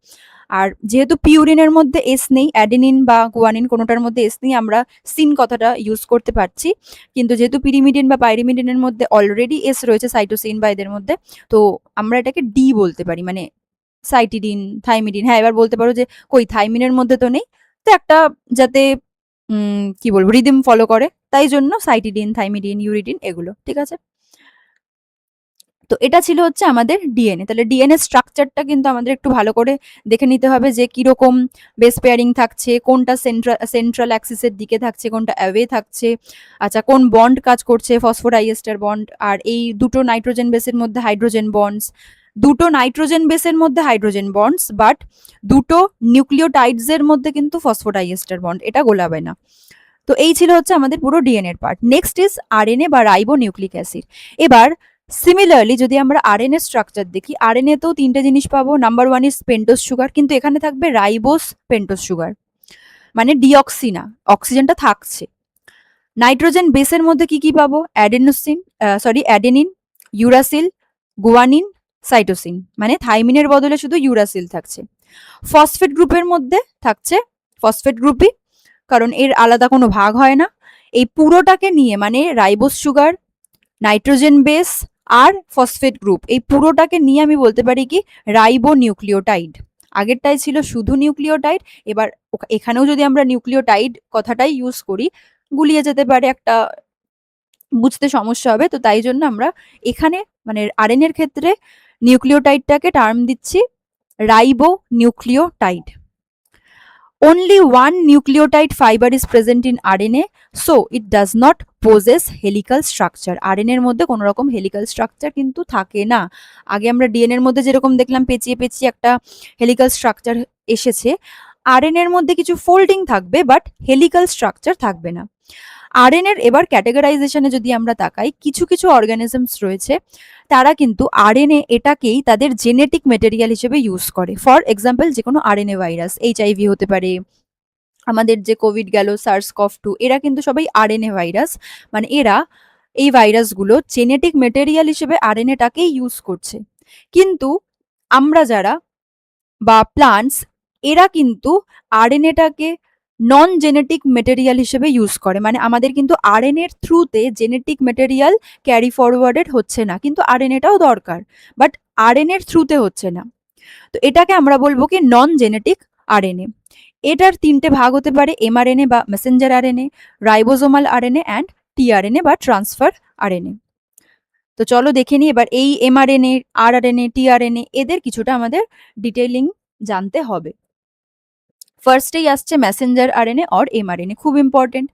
আর যেহেতু পিউরিনের মধ্যে এস নেই, অ্যাডেনিন বা গুয়ানিন কোনোটার মধ্যে এস নেই, আমরা সিন কথাটা ইউজ করতে পারছি। কিন্তু যেহেতু পিরিমিডিন বা পাইরিমিডিনের মধ্যে অলরেডি এস রয়েছে সাইটোসিন বা এদের মধ্যে, তো আমরা এটাকে ডি বলতে পারি, মানে সাইটিডিন, থাইমিডিন। হ্যাঁ, এবার বলতে পারো যে কই থাইমিনের মধ্যে তো নেই, তো একটা যাতে কি বলবো রিদম ফলো করে, তাই জন্য সাইটিডিন, থাইমিডিন, ইউরিডিন এগুলো, ঠিক আছে। তো এটা ছিল হচ্ছে আমাদের ডিএনএ। তাহলে ডিএনএ স্ট্রাকচারটা কিন্তু আমাদের একটু ভালো করে দেখে নিতে হবে যে কিরকম বেস পেয়ারিং থাকছে, কোনটা সেন্ট্রাল অ্যাক্সিসের দিকে থাকছে, কোনটা অ্যাওয়ে থাকছে, আচ্ছা কোন বন্ড কাজ করছে, ফসফোডাইএস্টার বন্ড, আর এই দুটো নাইট্রোজেন বেসের মধ্যে হাইড্রোজেন বন্ডস, দুটো নাইট্রোজেন বেসের মধ্যে হাইড্রোজেন বন্ডস, বাট দুটো নিউক্লিওটাইডসের মধ্যে কিন্তু ফসফোডাইএস্টার বন্ড, এটা গোলাবে না। তো এই ছিল হচ্ছে আমাদের পুরো ডিএনএর পার্ট। নেক্সট ইজ আরএনএ বা রাইবো নিউক্লিক অ্যাসিড। এবার সিমিলারলি যদি আমরা আরএনএ স্ট্রাকচার দেখি, আরএনএ তেও তিনটে জিনিস পাবো। Number one is pentose sugar, কিন্তু এখানে থাকবে রাইবোস পেন্টোজ সুগার, মানে ডিঅক্সি না, অক্সিজেনটা থাকছে। নাইট্রোজেন বেসের মধ্যে কি কি পাবো? অ্যাডেনিন, ইউরাসিল, গুয়ানিন, সাইটোসিন, মানে থাইমিনের বদলে শুধু ইউরাসিল থাকছে। ফসফেট গ্রুপের মধ্যে থাকছে ফসফেট গ্রুপই, কারণ এর আলাদা কোনো ভাগ হয় না। এই পুরোটাকে নিয়ে মানে রাইবোস সুগার, নাইট্রোজেন বেস আর ফসফেট গ্রুপ, এই পুরোটাকে নিয়ে আমি বলতে পারি কি রাইবো নিউক্লিওটাইড। আগেরটাই ছিল শুধু নিউক্লিওটাইড, এবার এখানেও যদি আমরা নিউক্লিওটাইড কথাটাই ইউজ করি গুলিয়ে যেতে পারে, একটা বুঝতে সমস্যা হবে। তো তাই জন্য আমরা এখানে মানে আরএনএ এর ক্ষেত্রে নিউক্লিওটাইডটাকে টার্ম দিচ্ছি ribo nucleotide. Only one nucleotide fiber is present in RNA, so it does not possess helical structure. RNA এর মধ্যে কোনো রকম হেলিক্যাল স্ট্রাকচার কিন্তু থাকে না। আগে আমরা ডিএনএ এর মধ্যে যেরকম দেখলাম পেঁচিয়ে পেঁচিয়ে একটা হেলিক্যাল স্ট্রাকচার এসেছে, আরএনএ এর মধ্যে কিছু ফোল্ডিং থাকবে বাট হেলিক্যাল স্ট্রাকচার থাকবে না। আরএনএ এর এবার ক্যাটেগরাইজেশনে যদি আমরা তাকাই, কিছু কিছু অর্গানিজমস রয়েছে তারা কিন্তু আরএনএ এটাকেই তাদের জেনেটিক মেটেরিয়াল হিসেবে ইউজ করে। ফর এক্সাম্পল যে কোনো আরএনএ ভাইরাস, এইচআইভি হতে পারে, আমাদের যে কোভিড গেল, SARS-CoV-2, এরা কিন্তু সবাই আরএনএ ভাইরাস, মানে এরা এই ভাইরাসগুলো জেনেটিক মেটেরিয়াল হিসেবে আরএনএটাকেই ইউজ করছে। কিন্তু আমরা যারা বা প্লান্টস, এরা কিন্তু আরএনএটাকে নন জেনেটিক মেটেরিয়াল হিসেবে ইউজ করে, মানে আমাদের কিন্তু আরএনএর থ্রুতে জেনেটিক মেটেরিয়াল ক্যারি ফরওয়ার্ডেড হচ্ছে না, কিন্তু আরএনএটাও দরকার, বাট আরএনএর থ্রুতে হচ্ছে না। তো এটাকে আমরা বলবো কি নন জেনেটিক আরএনএ। এটার তিনটে ভাগ হতে পারে, এমআরএনএ বা Messenger RNA, ribosomal RNA and tRNA বা ট্রান্সফার আরএনএ। তো চলো দেখে নিই এবার এই এমআরএনএ, আরআরএনএ, টিআরএনএ এদের কিছুটা আমাদের ডিটেইলিং জানতে হবে। ফার্স্টেই আসছে মেসেঞ্জার আরএনএ অর এমআরএনএ, খুব ইম্পর্টেন্ট।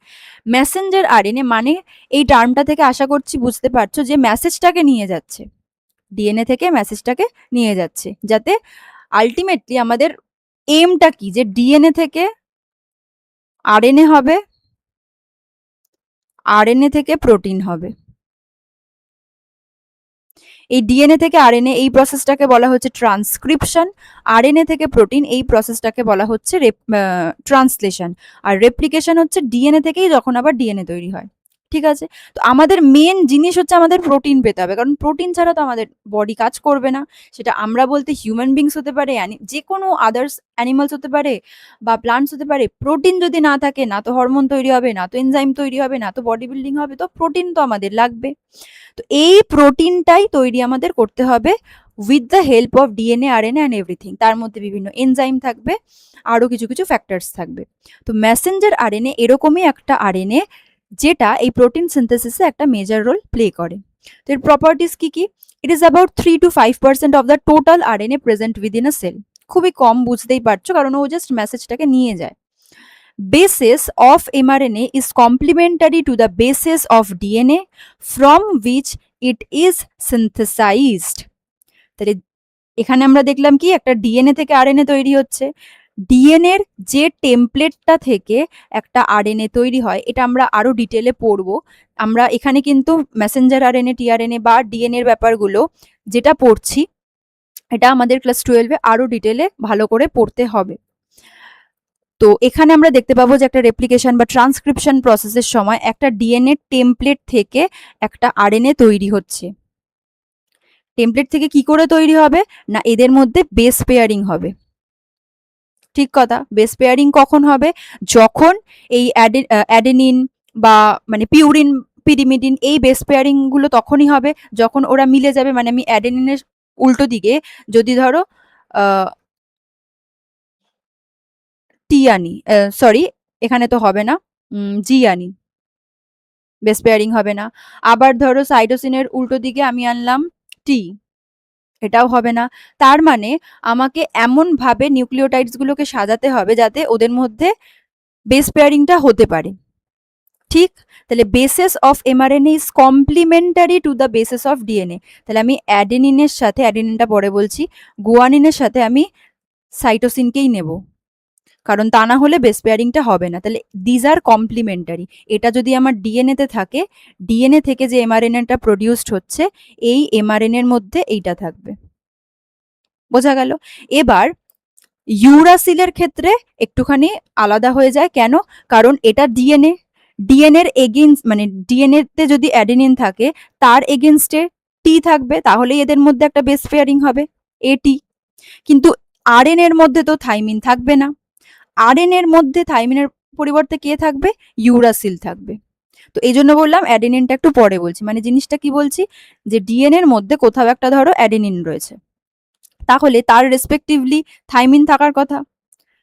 মেসেঞ্জার আরএনএ মানে এই টার্মটা থেকে আশা করছি বুঝতে পারছো যে মেসেজটাকে নিয়ে যাচ্ছে, ডিএনএ থেকে মেসেজটাকে নিয়ে যাচ্ছে, যাতে আলটিমেটলি আমাদের এমটা কি যে ডিএনএ থেকে আরএনএ হবে, আরএনএ থেকে প্রোটিন হবে। এই ডিএনএ থেকে আরএনএ এই প্রসেসটাকে বলা হচ্ছে ট্রান্সক্রিপশন, আরএনএ থেকে প্রোটিন এই প্রসেসটাকে বলা হচ্ছে ট্রান্সলেশন, আর রেপ্লিকেশন হচ্ছে ডিএনএ থেকেই যখন আবার ডিএনএ তৈরি হয়। ঠিক আছে, তো আমাদের মেন জিনিস হচ্ছে আমাদের প্রোটিন পেতে হবে, কারণ প্রোটিন ছাড়া তো আমাদের বডি কাজ করবে না। সেটা আমরা বলতে হিউম্যান বিংস হতে পারে, যে কোনো আদার্স অ্যানিমালস হতে পারে বা প্লান্টস হতে পারে। প্রোটিন যদি না থাকে, না তো হরমোন তৈরি হবে, না তো এনজাইম তৈরি হবে, না তো বডি বিল্ডিং হবে, তো প্রোটিন তো আমাদের লাগবে। তো এই প্রোটিনটাই তৈরি আমাদের করতে হবে with the help of DNA, RNA and everything. তার মধ্যে বিভিন্ন এনজাইম থাকবে, আরও কিছু কিছু ফ্যাক্টরস থাকবে। তো মেসেঞ্জার আরএনএ এরকমই একটা আরএনএ যেটা এই প্রোটিন সিনথেসিসে একটা মেজর রোল প্লে করে। তো এর প্রপার্টিস কি কি? It is about 3 to 5% of the total RNA present within a cell. খুবই কম, বুঝতেই পারছো, কারণ ও জাস্ট মেসেজটাকে নিয়ে যায়। Basis of mRNA is complementary to the basis of DNA from which it is synthesized. তাহলে এখানে আমরা দেখলাম কি একটা ডিএনএ থেকে আরএনএ তৈরি হচ্ছে, ডিএনএ এর যে টেমপ্লেটটা থেকে একটা আরএনএ তৈরি হয়, এটা আমরা আরো ডিটেলে পড়বো। আমরা এখানে কিন্তু মেসেঞ্জার আরএনএ, টিআরএনএ বা ডিএনএ এর ব্যাপারগুলো যেটা পড়ছি, এটা আমাদের ক্লাস 12-এ আরো ডিটেলে ভালো করে পড়তে হবে। তো এখানে আমরা দেখতে পাবো যে একটা রেপ্লিকেশন বা ট্রান্সক্রিপশন প্রসেসের সময় একটা ডিএনএ টেমপ্লেট থেকে একটা আরএনএ তৈরি হচ্ছে। টেমপ্লেট থেকে কি করে তৈরি হবে না, এদের মধ্যে বেস পেয়ারিং হবে। ঠিক কথা, বেস পেয়ারিং কখন হবে? যখন এই অ্যাডেনিন বা মানে পিউরিন, পিরিমিডিন, এই বেস পেয়ারিং গুলো তখনই হবে যখন ওরা মিলে যাবে। মানে আমি অ্যাডেনিনের উল্টো দিকে যদি ধরো টি আনি, সরি এখানে তো হবে না, জি আনি, বেস পেয়ারিং হবে না। আবার ধরো সাইটোসিনের উল্টো দিকে আমি আনলাম টি, এটাও হবে না। তার মানে আমাকে এমন ভাবে নিউক্লিওটাইডস গুলোকে সাজাতে হবে যাতে ওদের মধ্যে বেস পেয়ারিংটা হতে পারে। ঠিক, তাহলে basis of mRNA is complimentary to the basis of DNA. তাহলে আমি অ্যাডেনিনের সাথে, অ্যাডেনিনটা পরে বলছি, গুয়ানিনের সাথে আমি সাইটোসিনকেই নেব, কারণ তা না হলে বেস পেয়ারিংটা হবে না। তাহলে দিজ আর কমপ্লিমেন্টারি। এটা যদি আমার ডিএনএতে থাকে, ডিএনএ থেকে যে এমআরএনএটা প্রডিউসড হচ্ছে, এই এমআরএনএর মধ্যে এইটা থাকবে। বোঝা গেল? এবার ইউরাসিলের ক্ষেত্রে একটুখানি আলাদা হয়ে যায়। কেন? কারণ এটা ডিএনএ, ডিএনএর এগেইনস্ট, মানে ডিএনএ তে যদি অ্যাডেনিন থাকে তার এগেইনস্টে টি থাকবে, তাহলেই এদের মধ্যে একটা বেস পেয়ারিং হবে, এটি। কিন্তু আরএনএ এর মধ্যে তো থাইমিন থাকবে না। আরএনএ এর মধ্যে থাইমিনের পরিবর্তে কে থাকবে? ইউরাসিল থাকবে। তো এই জন্য বললাম অ্যাডেনিনটা একটু পরে বলছি। মানে জিনিসটা কি বলছি, যে ডিএনএ এর মধ্যে কোথাও একটা ধরো অ্যাডেনিন রয়েছে, তাহলে তার রেসপেক্টিভলি থাইমিন থাকার কথা,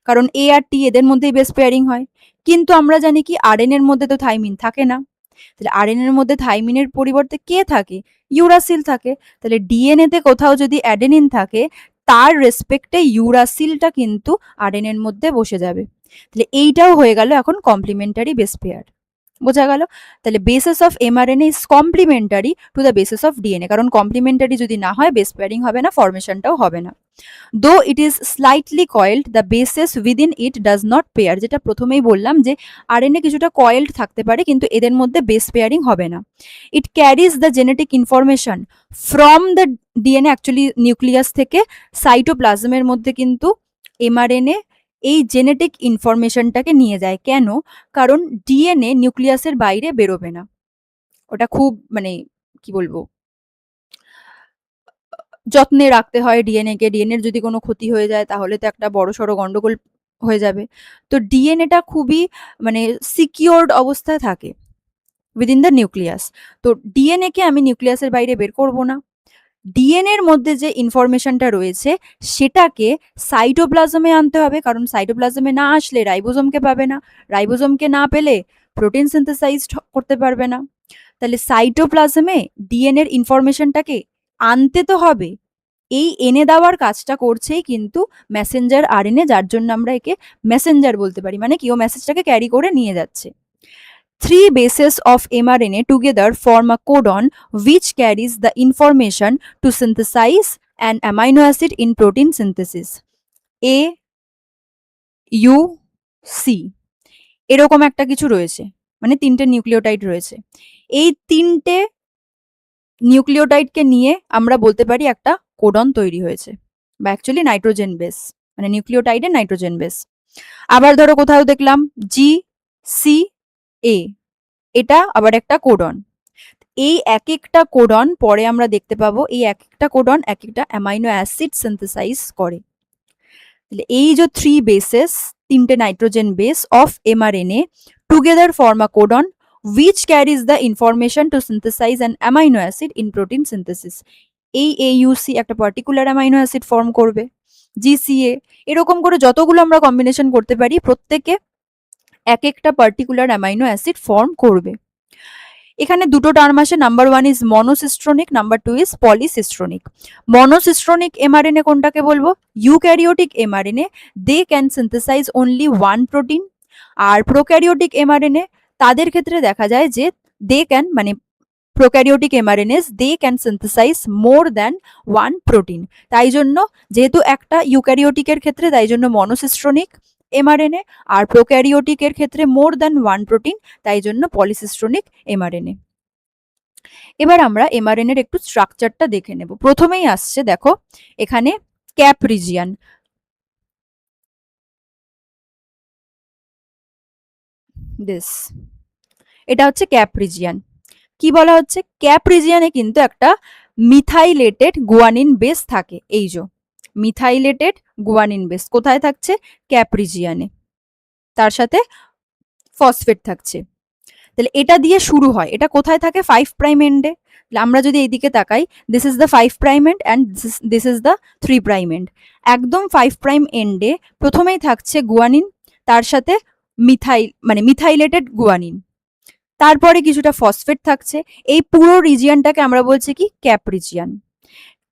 কারণ এ আর টি এদের মধ্যেই বেস পেয়ারিং হয়। কিন্তু আমরা জানি কি আরএনএ এর মধ্যে তো থাইমিন থাকে না। তাহলে আরএনএ এর মধ্যে থাইমিনের পরিবর্তে কে থাকে? ইউরাসিল থাকে। তাহলে ডিএনএ তে কোথাও যদি অ্যাডেনিন থাকে, তার রেসপেক্টে ইউরাসিলটা কিন্তু আরএনএ এর মধ্যে বসে যাবে। তাহলে এইটাও হয়ে গেল এখন কমপ্লিমেন্টারি বেস পেয়ার। বোঝা গেল? তাহলে basis of mRNA is complimentary to the basis of DNA, কারণ কমপ্লিমেন্টারি যদি না হয় বেস পেয়ারিং হবে না, ফরমেশনটাও হবে না। দো it is slightly coiled, the bases within it does not pair. যেটা প্রথমেই বললাম যে আরএনএ কিছুটা কয়েলড থাকতে পারে, কিন্তু এদের মধ্যে বেস পেয়ারিং হবে না। It carries the genetic information from the DNA, actually nucleus থেকে সাইটোপ্লাজমের মধ্যে কিন্তু এমআরএনএ এই জেনেটিক ইনফরমেশনটাকে নিয়ে যায়। কেন? কারণ ডিএনএ নিউক্লিয়াসের বাইরে বেরোবে না। ওটা খুব মানে কি বলবো, যত্নে রাখতে হয় ডিএনএ কে। ডিএনএর যদি কোনো ক্ষতি হয়ে যায় তাহলে তো একটা বড়সড় গন্ডগোল হয়ে যাবে। তো ডিএনএটা খুবই মানে সিকিউরড অবস্থায় থাকে উইদিন দ্য নিউক্লিয়াস। তো ডিএনএ কে আমি নিউক্লিয়াসের বাইরে বের করব না। ডিএনএ এর মধ্যে যে ইনফরমেশনটা রয়েছে সেটাকে সাইটোপ্লাজমে আনতে হবে, কারণ সাইটোপ্লাজমে না আসলে রাইবোজোমকে পাবে না, রাইবোজোমকে না পেলে প্রোটিন সিনথেসাইজ করতে পারবে না। তাহলে সাইটোপ্লাজমে ডিএনএ এর ইনফরমেশনটাকে আনতে তো হবে। এই এনে দেওয়ার কাজটা করছেই কিন্তু মেসেঞ্জার আরএনএ, যার জন্য আমরা একে মেসেঞ্জার বলতে পারি। মানে কি, ও মেসেজটাকে ক্যারি করে নিয়ে যাচ্ছে। 3 bases of mRNA together form a codon which carries the information to synthesize an amino acid in protein synthesis. A, U, C এরকম একটা কিছু রয়েছে, মানে 3টে নিউক্লিওটাইড রয়েছে। এই 3টে নিউক্লিওটাইডকে নিয়ে আমরা বলতে পারি একটা কোডন তৈরি হয়েছে, বা অ্যাকচুয়ালি নাইট্রোজেন বেস, মানে নিউক্লিওটাইডের নাইট্রোজেন বেস। আবার ধরো কোথাও দেখলাম জি, সি, এ, এটা আবার একটা কোডন। এই এক একটা কোডন পরে আমরা দেখতে পাবো, এই এক একটা কোডন এক একটা অ্যামাইনো অ্যাসিড সিনথেসাইজ করে। তাহলে এই যে 3 বেসেস, 3টে nitrogen base of mRNA together form a codon which carries the information to synthesize an amino acid in protein synthesis. এই AUC একটা পার্টিকুলার অ্যামাইনো অ্যাসিড ফর্ম করবে, GCA, এরকম করে যতগুলো আমরা কম্বিনেশন করতে পারি প্রত্যেকে এক একটা পার্টিকুলার অ্যামাইনো অ্যাসিড ফর্ম করবে। এখানে দুটো টার্ম আসে, number 1 is monocistronic, number 2 is polycistronic. Monocistronic mRNA কোনটাকে বলবো? Eukaryotic mRNA, they can synthesize only one protein. আর প্রোক্যারিওটিক এমআরএনএ, তাদের ক্ষেত্রে দেখা যায় যে দে ক্যান, মানে prokaryotic mRNAs they can synthesize more than one protein. তাই জন্য যেহেতু একটা ইউক্যারিওটিকের ক্ষেত্রে তাই জন্য মনোসিস্ট্রোনিক এমআরএনএ, আর প্রোক্যারিওটিকের ক্ষেত্রে মোর দ্যান ওয়ান প্রোটিন তাই জন্য পলিসিস্ট্রোনিক এমআরএনএ। এবার আমরা এমআরএনএ এর একটু স্ট্রাকচারটা দেখে নেব। প্রথমেই আসছে দেখো এখানে ক্যাপ রিজিয়ান, দিস, এটা হচ্ছে ক্যাপ রিজিয়ান। কি বলা হচ্ছে, ক্যাপ রিজিয়ানে কিন্তু একটা মিথাইলেটেড গুয়ানিন বেস থাকে। এই যে মিথাইলেটেড গুয়ানিন বেস কোথায় থাকছে, ক্যাপ রিজিয়ানে, তার সাথে ফসফেট থাকছে। তাহলে এটা দিয়ে শুরু হয়, এটা কোথায় থাকে, 5 প্রাইম এন্ডে। আমরা যদি এইদিকে তাকাই, this is the 5 prime end and this is the 3 prime end. একদম 5 প্রাইম এন্ডে প্রথমেই থাকছে গুয়ানিন, তার সাথে মিথাইলেটেড গুয়ানিন, তারপরে কিছুটা ফসফেট থাকছে। এই পুরো রিজিয়নটাকে আমরা বলছি কি, ক্যাপ রিজিয়ন।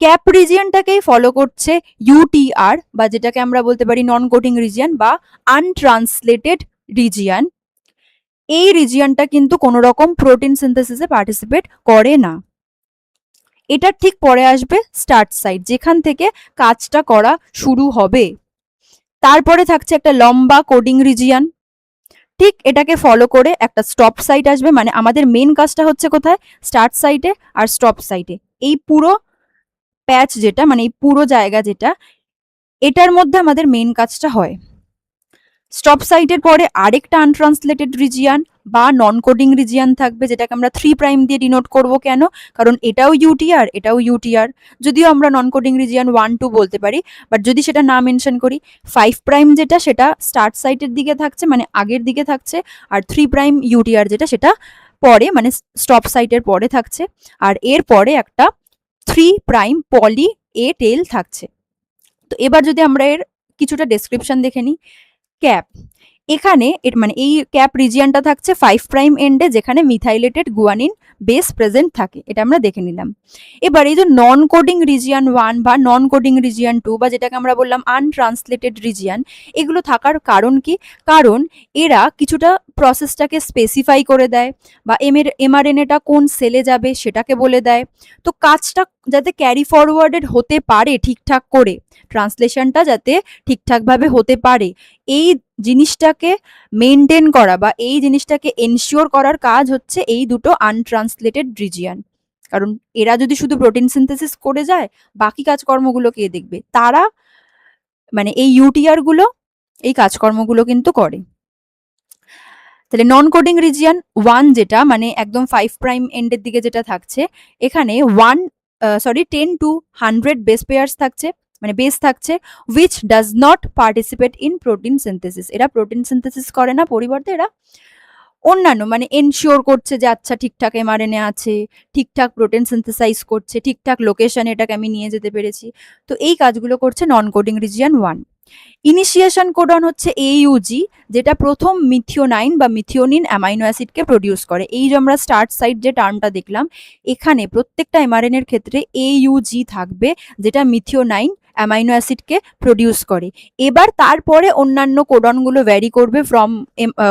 ক্যাপ রিজিয়নটাকেই ফলো করছে ইউটিআর, বা যেটাকে আমরা বলতে পারি নন কোডিং রিজিয়ন বা আনট্রান্সলেটেড রিজিয়ন। এই রিজিয়নটা কিন্তু কোনো রকম প্রোটিন সিনথেসিসে পার্টিসিপেট করে না। এটা ঠিক পরে আসবে স্টার্ট সাইট, যেখান থেকে কাজটা করা শুরু হবে। তারপরে থাকছে একটা লম্বা কোডিং রিজিয়ন, ঠিক এটাকে ফলো করে একটা স্টপ সাইট আসবে। মানে আমাদের মেন কাজটা হচ্ছে কোথায়, স্টার্ট সাইটে আর স্টপ সাইটে। এই পুরো প্যাচ যেটা, মানে এই পুরো জায়গা যেটা, এটার মধ্যে আমাদের মেন কাজটা হয়। স্টপ সাইটের পরে আরেকটা আনট্রান্সলেটেড রিজিয়ান বা নন কোডিং রিজিয়ান থাকবে, যেটাকে আমরা 3 প্রাইম দিয়ে ডিনোট করব। কেন, কারণ এটাও ইউটিআর এটাও ইউটিআর, যদিও আমরা নন কোডিং রিজিয়ান 1 2 বলতে পারি, বাট যদি সেটা না মেনশন করি, 5 প্রাইম যেটা সেটা স্টার্ট সাইটের দিকে থাকছে, মানে আগের দিকে থাকছে, আর 3 প্রাইম ইউটিআর যেটা সেটা পরে, মানে স্টপ সাইটের পরে থাকছে। আর এর পরে একটা 3 প্রাইম পলি এ টেল থাকছে। তো এবার যদি আমরা এর কিছুটা ডেসক্রিপশন দেখে নিই। ক্যাপ, এখানে মানে এই ক্যাপ রিজিয়নটা থাকছে 5 প্রাইম এন্ডে, যেখানে মিথাইলেটেড গুয়ানিন বেস প্রেজেন্ট থাকে, এটা আমরা দেখে নিলাম। এবার এই যে নন কোডিং রিজিয়ন 1 বা নন কোডিং রিজিয়ন 2 বা যেটাকে আমরা বললাম আনট্রান্সলেটেড রিজিয়ন, এগুলো থাকার কারণ কি, কারণ এরা কিছুটা প্রসেসটাকে স্পেসিফাই করে দেয়, বা এমআরএনএটা কোন সেলে যাবে সেটাকে বলে দেয়। তো কাজটা যাতে ক্যারি ফরওয়ার্ডেড হতে পারে ঠিকঠাক করে, ট্রান্সলেশনটা যাতে ঠিকঠাকভাবে হতে পারে, এই জিনিসটাকে মেনটেন করা বা এই জিনিসটাকে এনশিওর করার কাজ হচ্ছে এই দুটো আনট্রান্সলেটেড রিজিয়ন। কারণ এরা যদি শুধু প্রোটিন সিনথেসিস করে যায়, বাকি কাজকর্মগুলো কে দেখবে, তারা মানে এই ইউটিআর গুলো এই কাজকর্মগুলো কিন্তু করে। তাহলে নন কোডিং রিজিয়ন 1 যেটা, মানে একদম 5 প্রাইম এন্ডের দিকে যেটা থাকছে, এখানে 10 to 100 বেস পেয়ার্স থাকছে, মানে বেস থাকছে, which does not participate in protein synthesis। এরা প্রোটিন সিনথেসিস করে না, পরিবর্তে এরা অন্যান্য মানে এনশিওর করছে যে আচ্ছা ঠিকঠাক এমআরএনএ আছে, ঠিকঠাক প্রোটিন সিনথেসাইজ করছে, ঠিকঠাক লোকেশনে এটাকে আমি নিয়ে যেতে পেরেছি। তো এই কাজগুলো করছে নন কোডিং রিজিয়ন 1। ইনিশিয়েশন কোডন হচ্ছে AUG, যেটা প্রথম মিথিওনাইন বা মিথিওনিন অ্যামাইনো অ্যাসিডকে প্রডিউস করে। এই যে আমরা স্টার্ট সাইট যে টার্মটা দেখলাম, এখানে প্রত্যেকটা এমআরএনএ এর ক্ষেত্রে AUG থাকবে, যেটা মিথিওনাইন অ্যামাইনো অ্যাসিডকে প্রডিউস করে। এবার তারপরে অন্যান্য কোডনগুলো ভ্যারি করবে from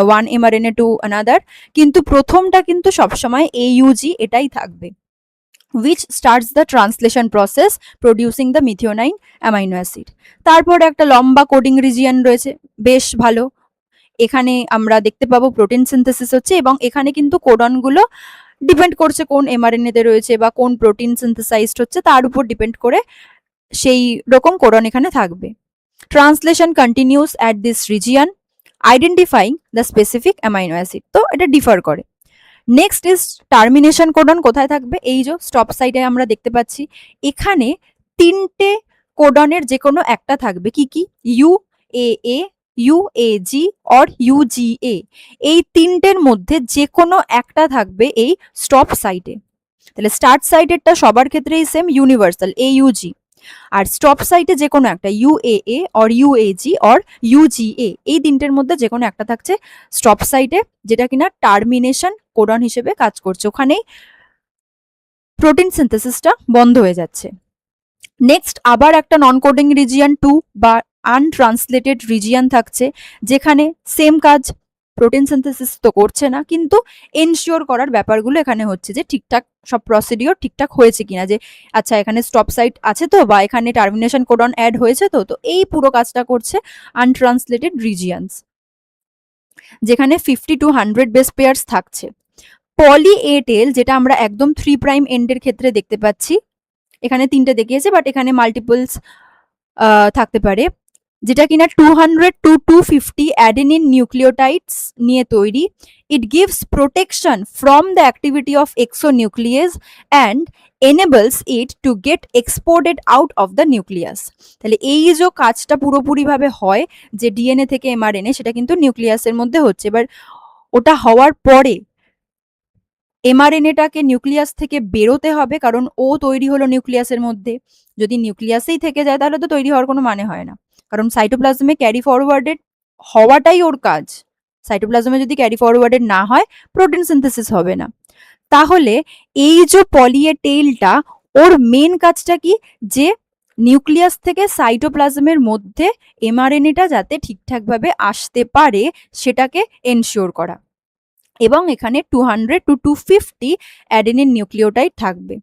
one mRNA to another, কিন্তু প্রথমটা কিন্তু সবসময় AUG এটাই থাকবে, which starts the translation process producing the methionine amino acid। তারপরে একটা লম্বা কোডিং রিজিয়ন রয়েছে, বেশ ভালো। এখানে আমরা দেখতে পাবো প্রোটিন সিনথেসিস হচ্ছে, এবং এখানে কিন্তু কোডনগুলো ডিপেন্ড করছে কোন এমআরএনএ তে রয়েছে বা কোন প্রোটিন সিনথেসাইজড হচ্ছে, তার উপর ডিপেন্ড করে সেই রকম কোডন এখানে থাকবে। Translation continuous at this region identifying the specific amino acid, তো এটা ডিফার করে। নেক্সট ইজ টার্মিনেশন কোডন, কোথায় থাকবে, এই যে স্টপ সাইডে আমরা দেখতে পাচ্ছি, এখানে 3টে কোডনের যে কোনো একটা থাকবে। কি কি, UAA, UAG অর UGA, এই 3টের মধ্যে যে কোনো একটা থাকবে এই স্টপ সাইটে। তাহলে স্টার্ট সাইটেরটা সবার ক্ষেত্রেই সেম, ইউনিভার্সাল AUG, আর স্টপ সাইটে যে কোনো একটা UAA or UAG or UGA, এই 3টের মধ্যে যে কোনো একটা থাকছে স্টপ সাইটে, যেটা কিনা টার্মিনেশন কোডন হিসেবে কাজ করছে, ওখানেই প্রোটিন সিনথেসিসটা বন্ধ হয়ে যাচ্ছে। নেক্সট আবার একটা নন কোডিং রিজিয়ন 2 বা আনট্রান্সলেটেড রিজিয়ন থাকছে, যেখানে সেম কাজ, প্রোটিন সিনথেসিস তো করছে না, কিন্তু এনশিওর করার ব্যাপারগুলো এখানে হচ্ছে যে ঠিকঠাক সব প্রসিডিওর ঠিকঠাক হয়েছে কিনা, যে আচ্ছা এখানে স্টপ সাইট আছে তো, বা এখানে টার্মিনেশন কোডন অ্যাড হয়েছে তো। তো এই পুরো কাজটা করছে আনট্রান্সলেটেড রিজিয়ন্স, যেখানে 50 to 100 বেস পেয়ার্স থাকছে। পলি এ টেল, যেটা আমরা একদম 3 প্রাইম এন্ডের ক্ষেত্রে দেখতে পাচ্ছি, এখানে 3টে দেখিয়েছে বাট এখানে মাল্টিপলস থাকতে পারে, যেটা কিনা 200 to 250 অ্যাডেনিন নিউক্লিওটাইডস নিয়ে তৈরি। It gives protection from the activity of exonuclease and enables it to get exported out of the nucleus। তাহলে এই যে কাজটা পুরোপুরিভাবে হয় যে ডিএনএ থেকে এমআরএনএ, সেটা কিন্তু নিউক্লিয়াসের মধ্যে হচ্ছে। এবার ওটা হওয়ার পরে এমআরএনএটাকে নিউক্লিয়াস থেকে বেরোতে হবে, কারণ ও তৈরি হলো নিউক্লিয়াসের মধ্যে। যদি নিউক্লিয়াসেই থেকে যায় তাহলে তো তৈরি হওয়ার কোনো মানে হয় না, কারণ সাইটোপ্লাজমে ক্যারি ফরওয়ার্ডেড হওয়াটাই ওর কাজ। সাইটোপ্লাজমে যদি ক্যারি ফরওয়ার্ডেড না হয়, প্রোটিন সিনথেসিস হবে না। তাহলে এই যে পলি এ টেলটা, ওর মেন কাজটা কি, যে নিউক্লিয়াস থেকে সাইটোপ্লাজমের মধ্যে এমআরএনএটা যাতে ঠিকঠাকভাবে আসতে পারে সেটাকে এনশিওর করা। এবং এখানে 200 to 250 অ্যাডেনিন নিউক্লিওটাইড থাকবে,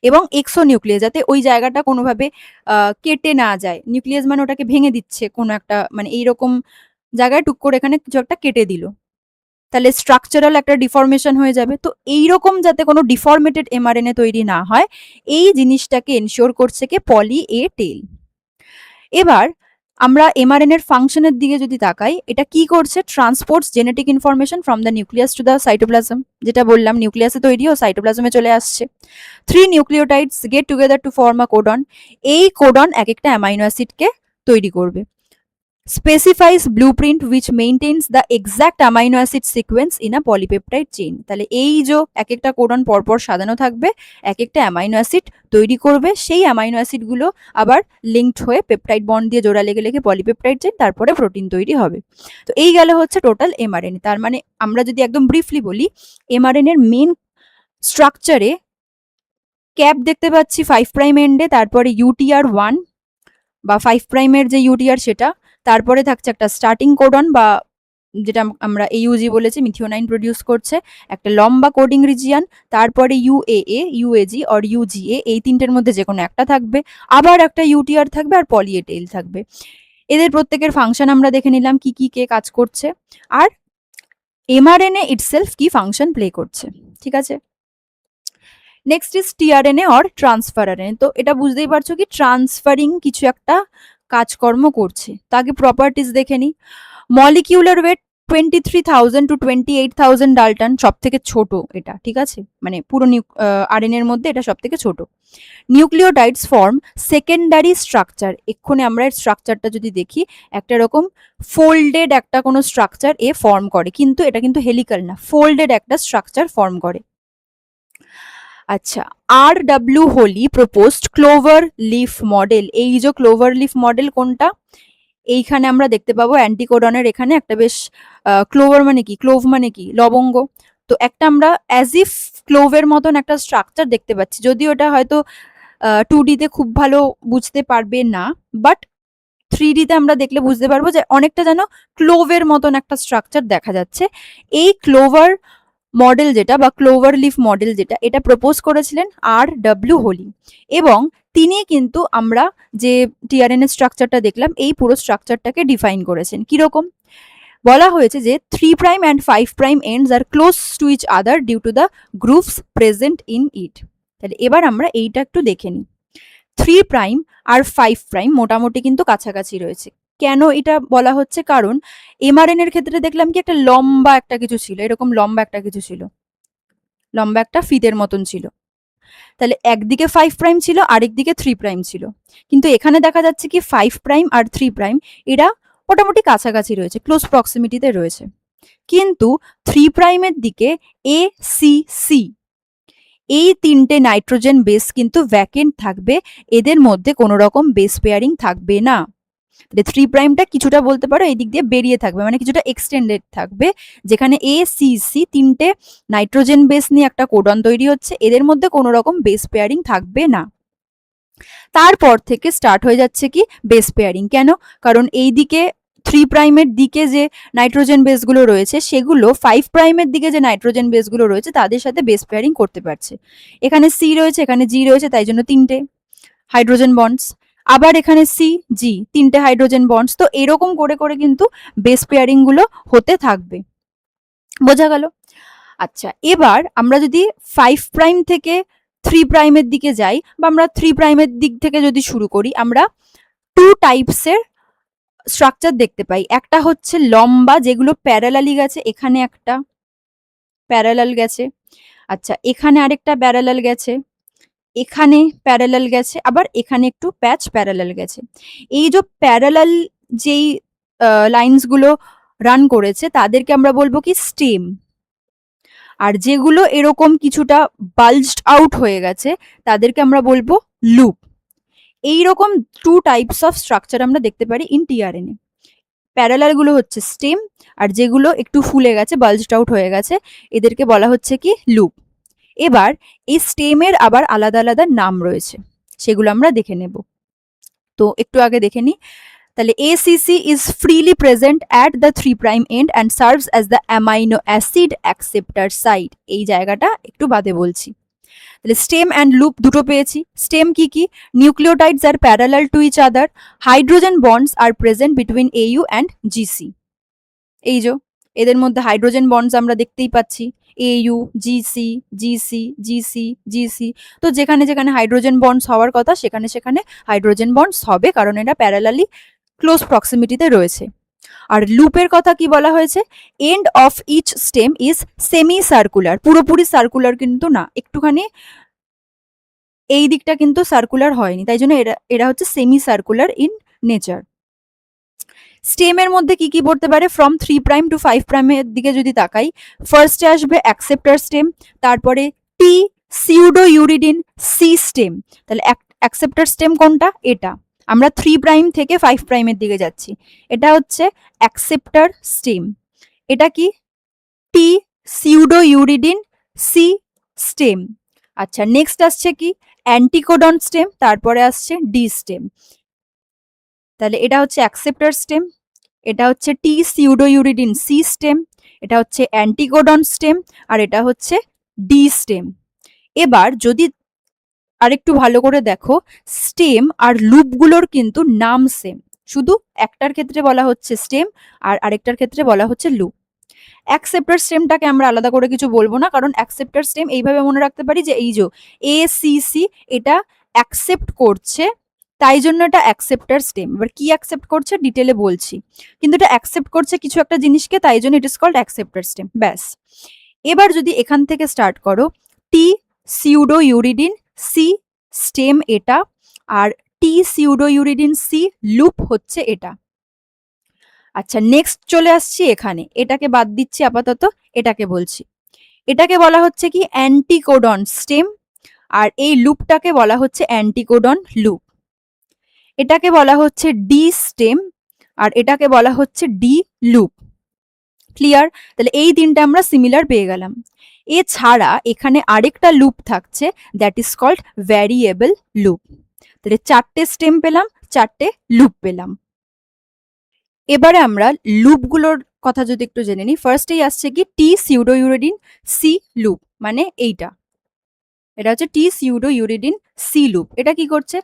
এবং এক্সোনিউক্লিয়াস, যাতে ওই জায়গাটা কোনোভাবে কেটে না যায়। নিউক্লিয়াস মানে ওটাকে ভেঙে দিচ্ছে কোনো একটা, মানে এইরকম জায়গায় টুক করে এখানে কিছু একটা কেটে দিল, তাহলে স্ট্রাকচারাল একটা ডিফরমেশন হয়ে যাবে। তো এইরকম যাতে কোনো ডিফরমেটেড এমআরএনএ তৈরি না হয়, এই জিনিসটাকে এনশিওর করছে কে পলি এ টেল। এবার আমরা এমআরএনএর ফাংশনের দিকে যদি তাকাই, এটা কি করছে, transports genetic information from the nucleus to the cytoplasm. যেটা বললাম, নিউক্লিয়াসে তৈরি ও সাইটোপ্লাজমে চলে আসছে। 3 nucleotides get together to form a codon. এই কোডন এক একটা অ্যামাইনো অ্যাসিডকে তৈরি করবে। specifies blueprint which maintains the exact amino acid sequence in a polypeptide chain। তাহলে এই যে এক একটা কোডন পরপর সাজানো থাকবে, এক একটা অ্যামাইনো অ্যাসিড তৈরি করবে, সেই অ্যামাইনো অ্যাসিড গুলো আবার লিঙ্কড হয়ে পেপটাইড বন্ড দিয়ে জোড়া লেগে লেগে পলিপেপটাইড চেইন, তারপরে প্রোটিন তৈরি হবে। তো এই গেল হচ্ছে টোটাল এমআরএনএ। তার মানে আমরা যদি একদম ব্রিফলি বলি, এমআরএনএ এর মেন স্ট্রাকচারে ক্যাপ দেখতে পাচ্ছি 5 প্রাইম এন্ডে, তারপরে UTR1 বা 5 প্রাইমের যে UTR সেটা, তারপরে থাকছে একটা স্টার্টিং কোডন বা যেটা আমরা AUG বলেছি, মিথিওনাইন প্রডিউস করছে, একটা লম্বা কোডিং রিজিয়ান, তারপরে UAA, UAG অর UGA, এই তিনটের মধ্যে যে কোনো একটা থাকবে, আবার একটা UTR থাকবে, আর পলি এ টেল থাকবে। এদের প্রত্যেকের ফাংশন আমরা দেখে নিলাম কি কি কে কাজ করছে, আর এমআরএনএ ইটসেলফ কি ফাংশন প্লে করছে। ঠিক আছে, next is tRNA or transfer RNA. তো এটা বুঝতেই পারছো কি ট্রান্সফারিং কিছু একটা কাজকর্ম করছে। তো আগে প্রপার্টিজ দেখে নিই। মলিকিউলার ওয়েট 23,000 to 28,000 ডালটন, সব থেকে ছোট এটা। ঠিক আছে, মানে পুরো আরএনএ এর মধ্যে এটা সব থেকে ছোট। Nucleotides form secondary structure. এক্ষুনি আমরা এর স্ট্রাকচারটা যদি দেখি, একটা এরকম ফোল্ডেড একটা কোনো স্ট্রাকচার এ ফর্ম করে, কিন্তু এটা কিন্তু হেলিক্যাল না, ফোল্ডেড একটা স্ট্রাকচার ফর্ম করে। আচ্ছা, RW Holley proposed clover leaf model. এই যে ক্লোভার লিফ মডেল কোনটা, এইখানে আমরা দেখতে পাবো অ্যান্টিকোডনের এখানে একটা বেশ, ক্লোভার মানে কি, ক্লোভ মানে কি লবঙ্গ, তো একটা আমরা অ্যাজ ইফ ক্লোভের মতন একটা স্ট্রাকচার দেখতে পাচ্ছি। যদিও ওটা হয়তো 2D তে খুব ভালো বুঝতে পারবে না, বাট 3D তে আমরা দেখলে বুঝতে পারবো যে অনেকটা যেন ক্লোভের মতন একটা স্ট্রাকচার দেখা যাচ্ছে। এই ক্লোভার মডেল যেটা বা ক্লোভার লিফ মডেল যেটা, এটা প্রপোজ করেছিলেন RW হোলি, এবং তিনি কিন্তু আমরা যে টিআরএনএ স্ট্রাকচারটা দেখলাম, এই পুরো স্ট্রাকচারটাকে ডিফাইন করেছেন। কিরকম বলা হয়েছে যে 3 prime and 5 prime ends are close to each other due to the grooves present in it. তাহলে এবার আমরা এইটা একটু দেখে নিই। 3 প্রাইম আর 5 প্রাইম মোটামুটি কিন্তু কাছাকাছি রয়েছে। কেন এটা বলা হচ্ছে, কারণ এমআরএনএ এর ক্ষেত্রে দেখলাম কি একটা লম্বা একটা কিছু ছিল, এরকম লম্বা একটা কিছু ছিল, লম্বা একটা ফিতের মতন ছিল। তাহলে একদিকে 5 প্রাইম ছিল, আরেকদিকে 3 প্রাইম ছিল, কিন্তু এখানে দেখা যাচ্ছে কি 5 প্রাইম আর 3 প্রাইম এরা মোটামুটি কাছাকাছি রয়েছে, ক্লোজ প্রক্সিমিটিতে রয়েছে। কিন্তু 3 প্রাইমের দিকে ACC, এই তিনটে নাইট্রোজেন বেস কিন্তু ভ্যাকেন্ট থাকবে, এদের মধ্যে কোনো রকম বেস পেয়ারিং থাকবে না। 3 প্রাইমটা কিছুটা বলতে পারো এই দিক দিয়ে বেরিয়ে থাকবে, মানে কিছুটা এক্সটেন্ডেড থাকবে, যেখানে ACC তিনটে নাইট্রোজেন বেস নিয়ে একটা কোডন তৈরি হচ্ছে, এদের মধ্যে কোনো রকম বেস পেয়ারিং থাকবে না। তারপর থেকে স্টার্ট হয়ে যাচ্ছে কি বেস পেয়ারিং। কেন, কারণ এই দিকে 3 প্রাইমের দিকে যে নাইট্রোজেন বেসগুলো রয়েছে সেগুলো 5 প্রাইমের দিকে যে নাইট্রোজেন বেসগুলো রয়েছে তাদের সাথে বেস পেয়ারিং করতে পারছে। এখানে সি রয়েছে, এখানে জি রয়েছে, তাই জন্য 3টে হাইড্রোজেন বন্ডস। আবার এখানে সি জি 3টে হাইড্রোজেন বন্ডস। তো এরকম করে করে কিন্তু বেস পেয়ারিং গুলো হতে থাকবে। বোঝা গেল? আচ্ছা, এবার আমরা যদি 5 প্রাইম থেকে 3 প্রাইমের দিকে যাই বা আমরা 3 প্রাইমের দিক থেকে যদি শুরু করি, আমরা 2 টাইপসের স্ট্রাকচার দেখতে পাই। একটা হচ্ছে লম্বা, যেগুলো প্যারালালি গেছে, এখানে একটা প্যারালাল গেছে, আচ্ছা এখানে আরেকটা প্যারালাল গেছে, এখানে প্যারালাল গেছে, আবার এখানে একটু প্যাচ প্যারালাল গেছে। এই যে প্যারালাল যেই লাইনস গুলো রান করেছে তাদেরকে আমরা বলবো কি স্টেম। আর যেগুলো এরকম কিছুটা বাল্জড আউট হয়ে গেছে তাদেরকে আমরা বলবো লুপ। এইরকম 2 টাইপস অফ স্ট্রাকচার আমরা দেখতে পারি ইন টিআরএনএ। প্যারালাল গুলো হচ্ছে স্টেম, আর যেগুলো একটু ফুলে গেছে, বাল্জড আউট হয়ে গেছে, এদেরকে বলা হচ্ছে কি লুপ। এবার এই স্টেমের আবার আলাদা আলাদা নাম রয়েছে, সেগুলো আমরা দেখে নেব। তো একটু আগে দেখে নিই। তাহলে ACC is freely present at the 3 prime end and serves as the amino acid acceptor site. এই জায়গাটা একটু বাদে বলছি। তাহলে স্টেম অ্যান্ড লুপ দুটো পেয়েছি। স্টেম কি কি? Nucleotides are parallel to each other, hydrogen bonds are present between AU and GC। এই যে এদের মধ্যে হাইড্রোজেন বন্ডস আমরা দেখতেই পাচ্ছি, AU GC GC GC GC। তো যেখানে যেখানে হাইড্রোজেন বন্ডস হওয়ার কথা সেখানে সেখানে হাইড্রোজেন বন্ডস হবে, কারণ এটা প্যারালালি ক্লোজ প্রক্সিমিটিতে রয়েছে। আর লুপের কথা কি বলা হয়েছে? End of each stem is semi circular, পুরোপুরি সার্কুলার কিন্তু না, একটুখানি এই দিকটা কিন্তু সার্কুলার হয়নি, তাই জন্য এরা হচ্ছে সেমি সার্কুলার ইন নেচার। স্টেমের মধ্যে কি কি পড়তে পারে? ফ্রম 3 প্রাইম টু 5 প্রাইমের দিকে যদি তাকাই, ফার্স্টে আসবে অ্যাকসেপ্টার স্টেম, তারপরে টি সিউডো ইউরিডিন সি স্টেম। তাহলে অ্যাকসেপ্টার স্টেম কোনটা? এটা। আমরা 3 প্রাইম থেকে 5 প্রাইমের দিকে যাচ্ছি, এটা হচ্ছে অ্যাকসেপ্টার স্টেম। এটা কি? T pseudo uridine C stem. আচ্ছা, নেক্সট আসছে কি? অ্যান্টিকোডন স্টেম, তারপরে আসছে ডি স্টেম। তাহলে এটা হচ্ছে অ্যাকসেপ্টার স্টেম, এটা হচ্ছে T pseudo uridine C stem, এটা হচ্ছে অ্যান্টিকোডন স্টেম, আর এটা হচ্ছে ডি স্টেম। এবার যদি আরেকটু ভালো করে দেখো, স্টেম আর লুপগুলোর কিন্তু নাম সেম, শুধু একটার ক্ষেত্রে বলা হচ্ছে স্টেম আর আরেকটার ক্ষেত্রে বলা হচ্ছে লুপ। অ্যাকসেপ্টার স্টেমটাকে আমরা আলাদা করে কিছু বলবো না, কারণ অ্যাকসেপ্টার স্টেম এইভাবে মনে রাখতে পারি যে এই যে ACC এটা অ্যাকসেপ্ট করছে, তাই জন্য এটা অ্যাকসেপ্টার স্টেম। এবার কি অ্যাকসেপ্ট করছে ডিটেলে বলছি, কিন্তু এটা অ্যাকসেপ্ট করছে কিছু একটা জিনিসকে, তাই জন্য it is called acceptor stem, ব্যাস। এবার যদি এখান থেকে স্টার্ট করো, T pseudo uridine C stem এটা, আর T pseudo uridine C loop হচ্ছে এটা। আচ্ছা, নেক্সট চলে আসছি এখানে, এটাকে বাদ দিচ্ছি আপাতত, এটাকে বলছি। এটাকে বলা হচ্ছে কি? অ্যান্টিকোডন স্টেম, আর এই লুপটাকে বলা হচ্ছে অ্যান্টিকোডন লুপ। এটাকে বলা হচ্ছে ডি স্টেম, আর এটাকে বলা হচ্ছে ডি লুপ। ক্লিয়ার? তাহলে এই তিনটা আমরা সিমিলার পেয়ে গেলাম। এছাড়া এখানে আরেকটা লুপ থাকছে, that is called variable loop. তাহলে 4টে স্টেম পেলাম, 4টে লুপ পেলাম। এবারে আমরা লুপগুলোর কথা যদি একটু জেনে নিই, ফার্স্টেই আসছে কি? T pseudo uridine C loop, মানে এইটা, এটা হচ্ছে T pseudo uridine C loop. এটা কি করছে?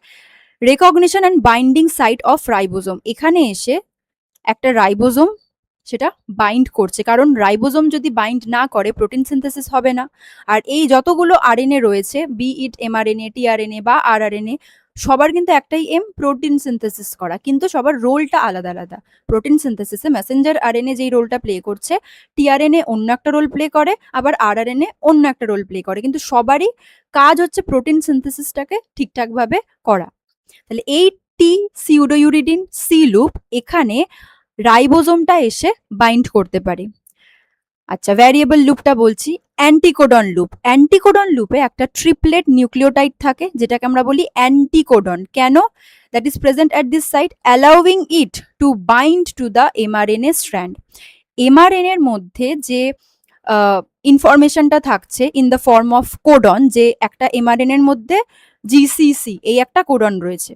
Recognition and binding site of ribosome. এখানে এসে একটা রাইবোজোম সেটা বাইন্ড করছে, কারণ রাইবোজোম যদি বাইন্ড না করে প্রোটিন সিনথেসিস হবে না। আর এই যতগুলো আরএনএ রয়েছে, বি ইট এমআরএনএ, টিআরএনএ বা আরআরএনএ, সবার কিন্তু একটাই এম, প্রোটিন সিনথেসিস করা, কিন্তু সবার রোলটা আলাদা আলাদা। প্রোটিন সিনথেসিসে মেসেঞ্জার আরএনএ যেই রোলটা প্লে করছে, টিআরএনএ অন্য একটা রোল প্লে করে, আবার আরআরএনএ অন্য একটা রোল প্লে করে, কিন্তু সবারই কাজ হচ্ছে প্রোটিন সিনথেসিসটাকে ঠিকঠাকভাবে করা। তাহলে এই টি সিউডো ইউরিডিন সি লুপ এখানে রাইবোজোমটা এসে বাইন্ড করতে পারে। আচ্ছা, ভ্যারিয়েবল লুপটা বলছি, অ্যান্টিকোডন লুপ। অ্যান্টিকোডন লুপে একটা ট্রিপলেট নিউক্লিওটাইড থাকে, যেটাকে আমরা বলি অ্যান্টিকোডন। কেন? That is present at this site, allowing it to bind to the mRNA strand. MRNA এর মধ্যে যে ইনফরমেশনটা থাকছে in the form of codon, যে একটা এমআরএনএ এর মধ্যে জিসিসি এই একটা কোডন রয়েছে।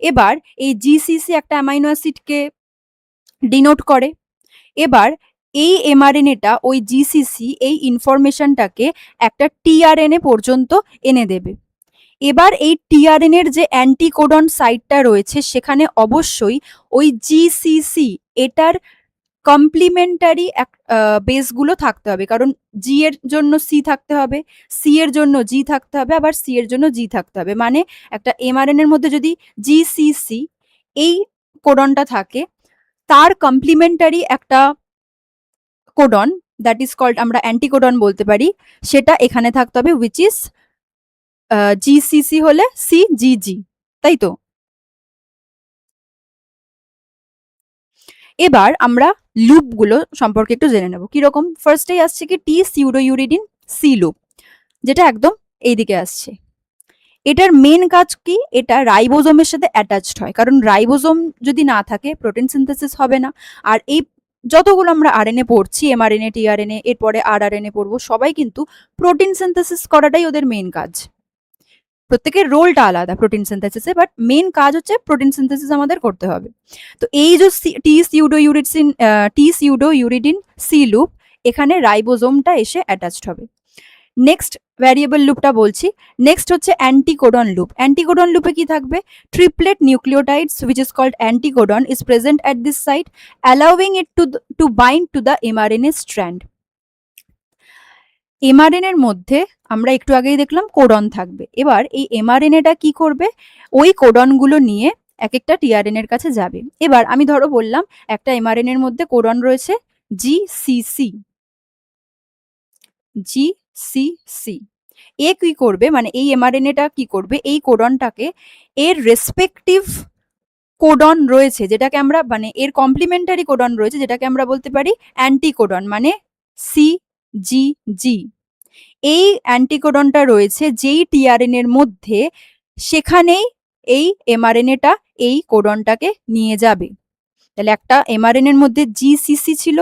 এবার এই জিসিসি একটা অ্যামাইনো অ্যাসিডকে ডিনোট করে। এবার এই এমআরএনএটা ওই জিসিসি এই ইনফরমেশনটাকে একটা টিআরএনএ পর্যন্ত এনে দেবে। এবার এই টিআরএনএর যে অ্যান্টিকোডন সাইটটা রয়েছে সেখানে অবশ্যই ওই জিসিসি এটার কমপ্লিমেন্টারি বেসগুলো থাকতে হবে, কারণ জি এর জন্য সি থাকতে হবে, সি এর জন্য জি থাকতে হবে, আবার সি এর জন্য জি থাকতে হবে। মানে একটা এমআরএন এর মধ্যে যদি জিসিসি এই কোডনটা থাকে, তার কমপ্লিমেন্টারি একটা কোডন দ্যাট ইজ কল্ড আমরা অ্যান্টিকোডন বলতে পারি, সেটা এখানে থাকতে হবে, উইচ ইজ জিসিসি হলে সি জি জি, তাই তো? এবার আমরা লুপগুলো সম্পর্কে একটু জেনে নেব কিরকম। ফার্স্টেই আসছে কি টি সিউডোইউরিডিন সি লুপ, যেটা একদম এইদিকে আসছে। এটার মেন কাজ কি? এটা রাইবোজোমের সাথে অ্যাটাচড হয়, কারণ রাইবোজোম যদি না থাকে প্রোটিন সিনথেসিস হবে না। আর এই যতগুলো আমরা আরএনএ পড়ছি, এমআরএনএ, টিআরএনএ, এরপরে আরআরএনএ পড়বো, সবাই কিন্তু প্রোটিন সিনথেসিস করাটাই ওদের মেন কাজ। প্রত্যেকের রোলটা আলাদা প্রোটিন সিনথেসিসে, বাট মেন কাজ হচ্ছে প্রোটিন সিনথেসিস আমাদের করতে হবে। তো এই যে টি সিউডো ইউরিডিন সি লুপ, এখানে রাইবোজোমটা এসে অ্যাটাচড হবে। নেক্সট ভ্যারিয়েবল লুপটা বলছি। নেক্সট হচ্ছে অ্যান্টিকোডন লুপ। অ্যান্টিকোডন লুপে কি থাকবে? Triplet nucleotides which is called anticodon is present at this site, allowing it to bind to the mRNA strand. MRNA এর মধ্যে আমরা একটু আগেই দেখলাম কোডন থাকবে। এবার এই এমআরএনএটা কি করবে? ওই কোডনগুলো নিয়ে এক একটা টিআরএনএ এর কাছে যাবে। এবার আমি ধরো বললাম একটা এমআরএনএ এর মধ্যে কোডন রয়েছে জিসিসি, জিসিসি। এ কি করবে, মানে এই এমআরএনএটা কি করবে? এই কোডনটাকে এর রেসপেক্টিভ কোডন রয়েছে যেটাকে আমরা, মানে এর কমপ্লিমেন্টারি কোডন রয়েছে যেটাকে আমরা বলতে পারি অ্যান্টিকোডন, মানে সি জি জি। এই অ্যান্টিকোডনটা রয়েছে যেই টিআরএনএ এর মধ্যে, সেখানেই এই এমআরএনএটা এই কোডনটাকে নিয়ে যাবে। তাহলে একটা এমআরএনএ এর মধ্যে জিসিসি ছিল,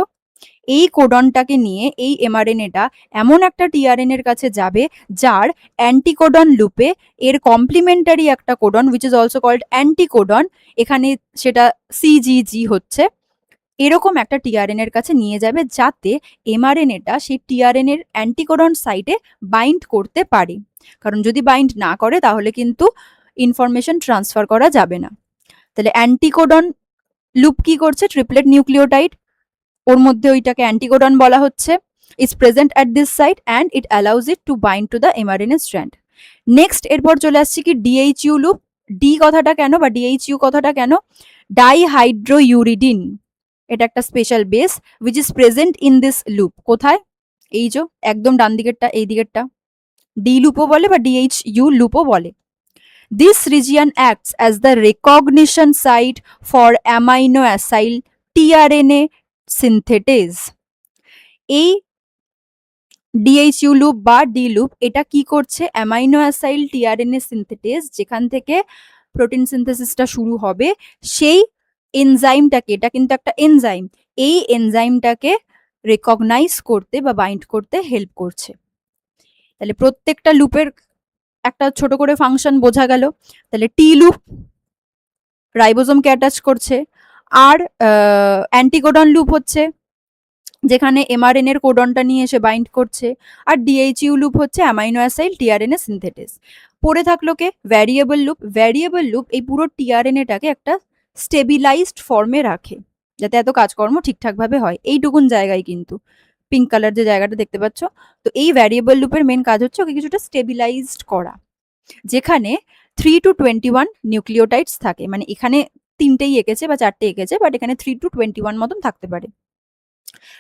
এই কোডনটাকে নিয়ে এই এমআরএনএটা এমন একটা টিআরএনএ এর কাছে যাবে যার অ্যান্টিকোডন লুপে এর কমপ্লিমেন্টারি একটা codon which is also called anticodon, এখানে সেটা সিজিজি হচ্ছে, এরকম একটা টিআরএনএ এর কাছে নিয়ে যাবে যাতে এমআরএনএটা সেই টিআরএনএ এর অ্যান্টিকোডন সাইটে বাইন্ড করতে পারে। কারণ যদি বাইন্ড না করে তাহলে কিন্তু ইনফরমেশন ট্রান্সফার করা যাবে না। তাহলে অ্যান্টিকোডন লুপ কি করছে? ট্রিপলেট নিউক্লিওটাইড, ওর মধ্যে ওইটাকে অ্যান্টিকোডন বলা হচ্ছে, is present at this site and it allows it to bind to the mRNA strand. Next এরপর চলে আসছে কি ডিএইচইউ লুপ। ডি কথাটা কেন বা ডিএইচইউ কথাটা কেন? ডাইহাইড্রোইউরিডিন, এটা একটা special base which is present in this loop. কোথায়? এই যে একদম ডান দিকেরটা, এই দিকেরটা ডি লুপও বলে বা ডিএইচইউ লুপও বলে। This region acts as the recognition site for amino acyl tRNA synthetase. এই ডিএইচইউ লুপ বা ডি লুপ এটা কি করছে? অ্যামাইনো অ্যাসাইল টিআরএনএ সিনথেটেজ, যেখান থেকে প্রোটিন সিনথেসিসটা শুরু হবে, সেই এনজাইমটাকে, এটা কিন্তু একটা এনজাইম, এই এনজাইমটাকে রেকগনাইজ করতে বা বাইন্ড করতে হেল্প করছে। তাহলে প্রত্যেকটা লুপের একটা ছোট করে ফাংশন বোঝা গেল। তাহলে টি লুপ রাইবোজোমকে অ্যাটাচ করছে, আর অ্যান্টিকোডন লুপ হচ্ছে যেখানে এমআরএনএ এর কোডনটা নিয়ে এসে বাইন্ড করছে, আর ডিএইচইউ লুপ হচ্ছে অ্যামাইনো অ্যাসাইল টিআরএনএ সিনথেটেজ। পড়ে থাকলো কে? Variable loop. ভ্যারিয়েবল লুপ এই পুরো টিআরএনএটাকে একটা স্টেবিলাইজড ফর্মে রাখে যাতে এত কাজকর্ম ঠিকঠাকভাবে হয়, এইটুকুন জায়গায় কিন্তু পিঙ্ক কালার যে জায়গাটা দেখতে পাচ্ছ। তো এই ভ্যারিয়েবল লুপের মেন কাজ হচ্ছে ওকে কিছুটা স্টেবিলাইজড করা, যেখানে 3 to 21 নিউক্লিওটাইডস থাকে, মানে এখানে 3টেই এঁকেছে বা 4টে এঁকেছে, বাট এখানে 3 to 21 মতন থাকতে পারে।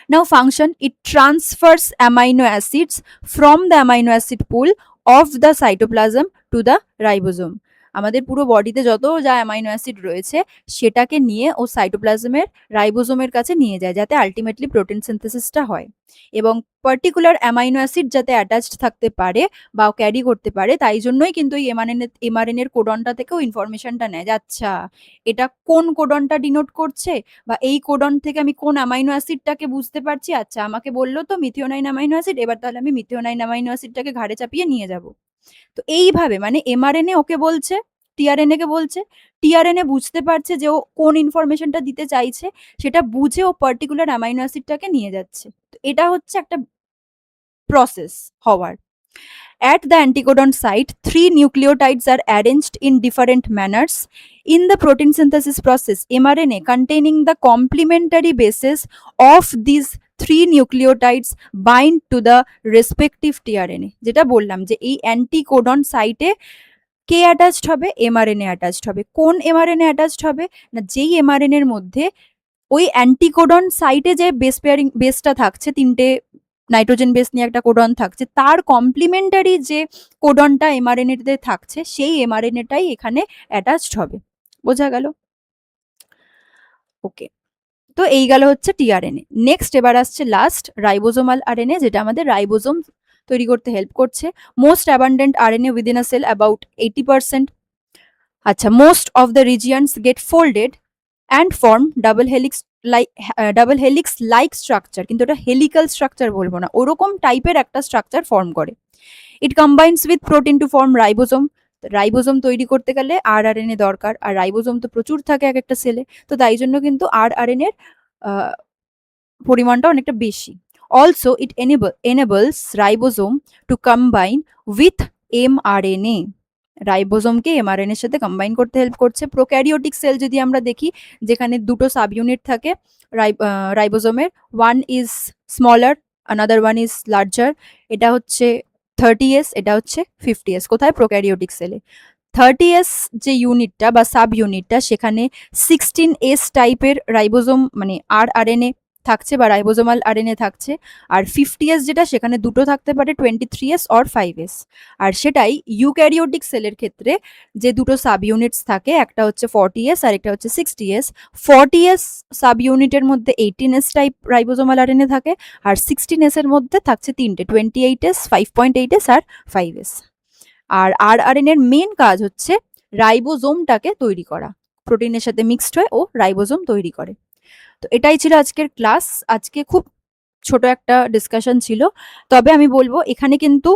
Now function, it transfers amino acids from the amino acid pool of the cytoplasm to the ribosome. আমাদের পুরো বডিতে যত যা অ্যামাইনো অ্যাসিড রয়েছে সেটাকে নিয়ে ও সাইটোপ্লাজমের রাইবোজোমের কাছে নিয়ে যায় যাতে আলটিমেটলি প্রোটিন সিনথেসিসটা হয়, এবং পার্টিকুলার অ্যামাইনো অ্যাসিড যাতে অ্যাটাচড থাকতে পারে বা ক্যারি করতে পারে, তাই জন্যই কিন্তু এই এমআরএনএর কোডনটা থেকেও ইনফরমেশনটা নেয় যে আচ্ছা এটা কোন কোডনটা ডিনোট করছে, বা এই কোডন থেকে আমি কোন অ্যামাইনো অ্যাসিডটাকে বুঝতে পারছি, আচ্ছা আমাকে বললো তো মিথিওনাইন অ্যামাইনো অ্যাসিড, এবার তাহলে আমি মিথিওনাইন অ্যামাইনো অ্যাসিডটাকে ঘাড়ে চাপিয়ে নিয়ে যাব। তো এইভাবে মানে এমআরএনএ ওকে বলছে টিআরএনএ কে বলছে, টিআরএনএ বুঝতে পারছে যে ও কোন ইনফরমেশনটা দিতে চাইছে, সেটা বুঝে ও পার্টিকুলার অ্যামাইনো অ্যাসিডটাকে নিয়ে যাচ্ছে। তো এটা হচ্ছে একটা প্রসেস হওয়ার। At the anticodon site, 3 nucleotides are arranged in different manners. In the protein synthesis process, mRNA containing the complementary bases of these 3 nucleotides bind to the respective tRNA. যেটা বললাম যে এই অ্যান্টিকোডন সাইটে কে অ্যাটাচড হবে, mRNA attached হবে। কোন mRNA attached হবে না, যেই mRNA এর মধ্যে ওই অ্যান্টিকোডন সাইটে যে বেসটা থাকছে, 3টে নাইট্রোজেন বেস নিয়ে একটা কোডন থাকছে, তার কমপ্লিমেন্টারি যে কোডনটা এমআরএনএ তে থাকছে, সেই এমআরএনএটাই এখানে অ্যাটাচড হবে। বোঝা গেল? ওকে, তো এই গেল হচ্ছে টিআরএনএ। নেক্সট এবার আসছে লাস্ট রাইবোজোমাল আরএনএ, যেটা আমাদের রাইবোজোম তৈরি করতে হেল্প করছে। Most abundant RNA within a cell about 80%। আচ্ছা, most of the regions get folded and form double helix like structure, কিন্তু এটা হেলিক্যাল স্ট্রাকচার বলবো না, ওরকম টাইপের একটা স্ট্রাকচার ফর্ম করে। It combines with protein to form ribosome. Ribosome তৈরি করতে গেলে আরআরএনএ দরকার, আর রাইবোজোম তো প্রচুর থাকে এক একটা সেলে, তো তাই জন্য কিন্তু আরআরএনএ এর পরিমাণটা অনেকটা বেশি। Also it enables ribosome to combine with mRNA. রাইবোজোমকে এমআরএনএ এর সাথে কম্বাইন করতে হেল্প করছে। প্রোক্যারিওটিক সেল যদি আমরা দেখি, যেখানে দুটো সাব ইউনিট থাকে রাইবোজোমের, one is smaller, another one is larger. এটা হচ্ছে 30S, এটা হচ্ছে 50S। কোথায়? প্রোক্যারিওটিক সেলে। 30S যে ইউনিটটা বা সাব ইউনিটটা, সেখানে 16S টাইপের রাইবোজোম মানে আরআরএনএ থাকছে বা রাইবোজোমাল আরএনএ থাকছে। আর 50S যেটা, সেখানে দুটো থাকতে পারে, 23S অর 5S। আর সেটাই ইউক্যারিওটিক সেলের ক্ষেত্রে যে দুটো সাব ইউনিটস থাকে, একটা হচ্ছে 40S আর একটা হচ্ছে 60S। 40S সাব ইউনিটের মধ্যে 18S টাইপ রাইবোজোমাল আরএনএ থাকে, আর 16S এর মধ্যে থাকছে তিনটে, 28S, 5.8S আর 5S। আর আরআরএনএ এর মেন কাজ হচ্ছে রাইবোজোমটাকে তৈরি করা, প্রোটিনের সাথে মিক্সড হয়ে ও রাইবোজোম তৈরি করে। তো এটাই ছিল আজকের ক্লাস। আজকে খুব ছোট একটা ডিসকাশন ছিল, তবে আমি বলবো এখানে কিন্তু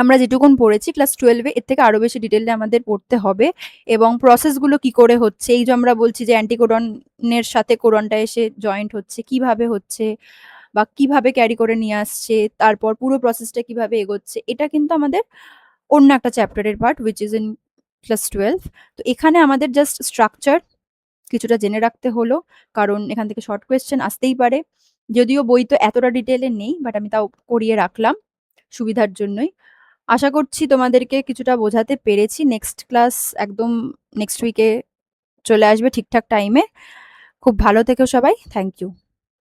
আমরা যেটুকুন পড়েছি ক্লাস 12-এ, এর থেকে আরো বেশি ডিটেইলে আমাদের পড়তে হবে, এবং প্রসেসগুলো কি করে হচ্ছে, এই যে আমরা বলছি যে অ্যান্টিকোডনের সাথে কোডনটা এসে জয়েন্ট হচ্ছে, কিভাবে হচ্ছে বা কিভাবে ক্যারি করে নিয়ে আসছে, তারপর পুরো প্রসেসটা কিভাবে এগোচ্ছে, এটা কিন্তু আমাদের অন্য একটা চ্যাপ্টারের part, which is in class 12। তো এখানে আমাদের জাস্ট স্ট্রাকচার কিছুটা জেনে রাখতে হলো, কারণ এখান থেকে শর্ট কোয়েশ্চেন আসতেই পারে। যদিও বই তো এতটা ডিটেলে নেই, বাট আমি তাও করিয়ে রাখলাম সুবিধার জন্যই। আশা করছি তোমাদেরকে কিছুটা বোঝাতে পেরেছি। নেক্সট ক্লাস একদম নেক্সট উইকে চলে আসবে ঠিকঠাক টাইমে। খুব ভালো থেকো সবাই, থ্যাংক ইউ।